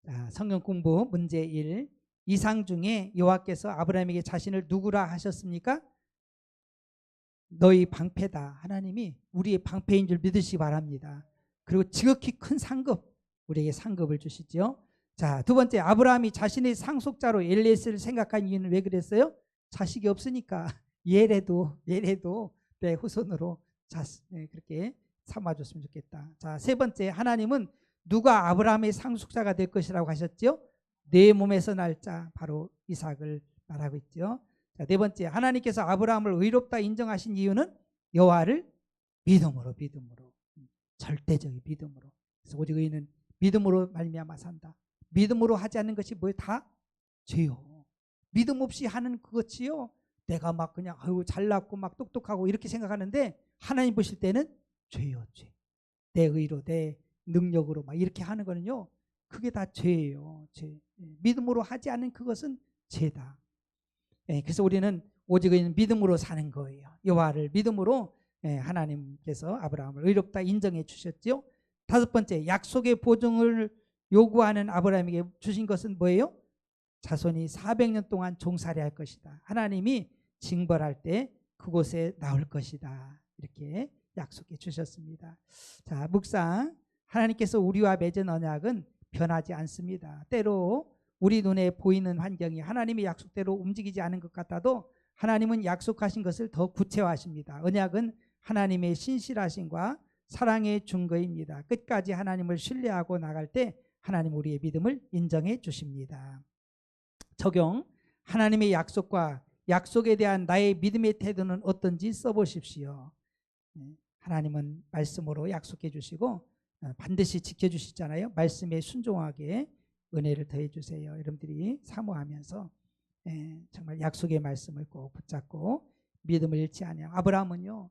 자, 성경 공부 문제 1 이상 중에 여호와께서 아브라함에게 자신을 누구라 하셨습니까? 너희 방패다. 하나님이 우리의 방패인 줄 믿으시기 바랍니다. 그리고 지극히 큰 상급 우리에게 상급을 주시죠. 자, 두 번째 아브라함이 자신의 상속자로 엘리에셀을 생각한 이유는 왜 그랬어요? 자식이 없으니까 얘래도 내 후손으로 그렇게 삼아줬으면 좋겠다. 자, 세 번째 하나님은 누가 아브라함의 상속자가 될 것이라고 하셨죠? 내 몸에서 날 자 바로 이삭을 말하고 있죠. 자, 네 번째 하나님께서 아브라함을 의롭다 인정하신 이유는 여호와를 믿음으로 절대적인 믿음으로. 그래서 오직 의인은 믿음으로 말미암아 산다. 믿음으로 하지 않는 것이 뭐예요? 다 죄요. 믿음 없이 하는 그것이요. 내가 막 그냥 잘났고 막 똑똑하고 이렇게 생각하는데 하나님 보실 때는 죄요, 죄. 내 의로 내 능력으로 막 이렇게 하는 거는요. 그게 다 죄예요. 죄. 믿음으로 하지 않는 그것은 죄다. 그래서 우리는 오직 의인은 믿음으로 사는 거예요. 여호와를 믿음으로 하나님께서 아브라함을 의롭다 인정해 주셨죠. 다섯 번째 약속의 보증을 요구하는 아브라함에게 주신 것은 뭐예요? 자손이 400년 동안 종살이 할 것이다. 하나님이 징벌할 때 그곳에 나올 것이다. 이렇게 약속해 주셨습니다. 자, 묵상. 하나님께서 우리와 맺은 언약은 변하지 않습니다. 때로 우리 눈에 보이는 환경이 하나님의 약속대로 움직이지 않은 것 같아도 하나님은 약속하신 것을 더 구체화하십니다. 언약은 하나님의 신실하심과 사랑의 증거입니다. 끝까지 하나님을 신뢰하고 나갈 때 하나님 우리의 믿음을 인정해 주십니다. 적용. 하나님의 약속과 약속에 대한 나의 믿음의 태도는 어떤지 써보십시오. 하나님은 말씀으로 약속해 주시고 반드시 지켜주시잖아요. 말씀에 순종하게 은혜를 더해 주세요. 여러분들이 사모하면서 정말 약속의 말씀을 꼭 붙잡고 믿음을 잃지 않아요. 아브라함은요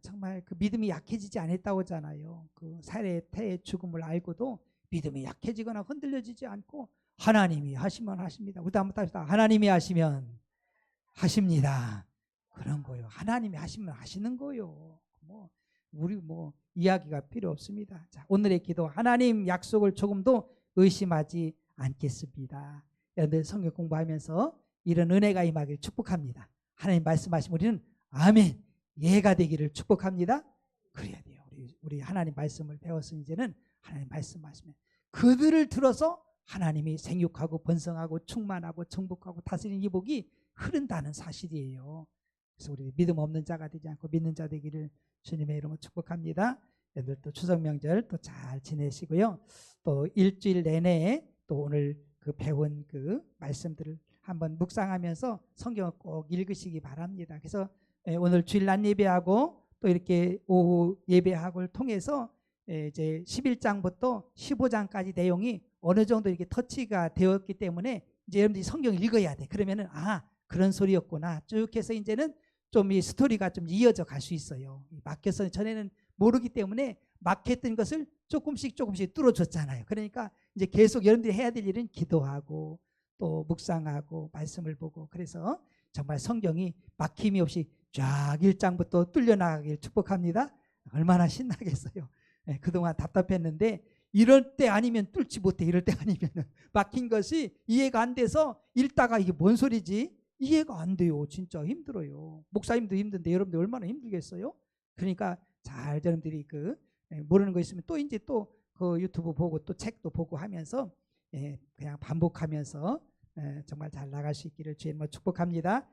정말 그 믿음이 약해지지 않았다고 하잖아요. 그 사례의 태의 죽음을 알고도 믿음이 약해지거나 흔들려지지 않고 하나님이 하시면 하십니다. 우리 한번 답시다. 하나님이 하시면 하십니다. 그런 거요. 하나님이 하시면 하시는 거요. 우리 이야기가 필요 없습니다. 자, 오늘의 기도. 하나님 약속을 조금도 의심하지 않겠습니다. 여러분들 성경 공부하면서 이런 은혜가 임하길 축복합니다. 하나님 말씀하시면 우리는 아멘, 예가 되기를 축복합니다. 그래야 돼요. 우리 하나님 말씀을 배웠으니 이제는 하나님 말씀하시면 그들을 들어서 하나님이 생육하고 번성하고 충만하고 정복하고 다스리는 이 복이 흐른다는 사실이에요. 그래서 우리 믿음 없는 자가 되지 않고 믿는 자 되기를 주님의 이름으로 축복합니다. 여러분 또 추석 명절 또 잘 지내시고요. 또 일주일 내내 또 오늘 그 배운 그 말씀들을 한번 묵상하면서 성경을 꼭 읽으시기 바랍니다. 그래서 오늘 주일 낮 예배하고 또 이렇게 오후 예배학을 통해서 이제 11장부터 15장까지 내용이 어느 정도 이렇게 터치가 되었기 때문에 이제 여러분들이 성경을 읽어야 돼. 그러면은 그런 소리였구나. 쭉 해서 이제는 좀 이 스토리가 좀 이어져 갈 수 있어요. 막혀서 전에는 모르기 때문에 막혔던 것을 조금씩 뚫어줬잖아요. 그러니까 이제 계속 여러분들이 해야 될 일은 기도하고 또 묵상하고 말씀을 보고 그래서 정말 성경이 막힘이 없이 쫙 1장부터 뚫려나가길 축복합니다. 얼마나 신나겠어요. 그동안 답답했는데 이럴 때 아니면 뚫지 못해. 이럴 때 아니면 막힌 것이 이해가 안 돼서 읽다가 이게 뭔 소리지? 이해가 안 돼요. 진짜 힘들어요. 목사님도 힘든데 여러분들 얼마나 힘들겠어요? 그러니까 잘 여러분들이 모르는 거 있으면 또 이제 또 그 유튜브 보고 또 책도 보고 하면서 그냥 반복하면서 정말 잘 나갈 수 있기를 주님으로 축복합니다.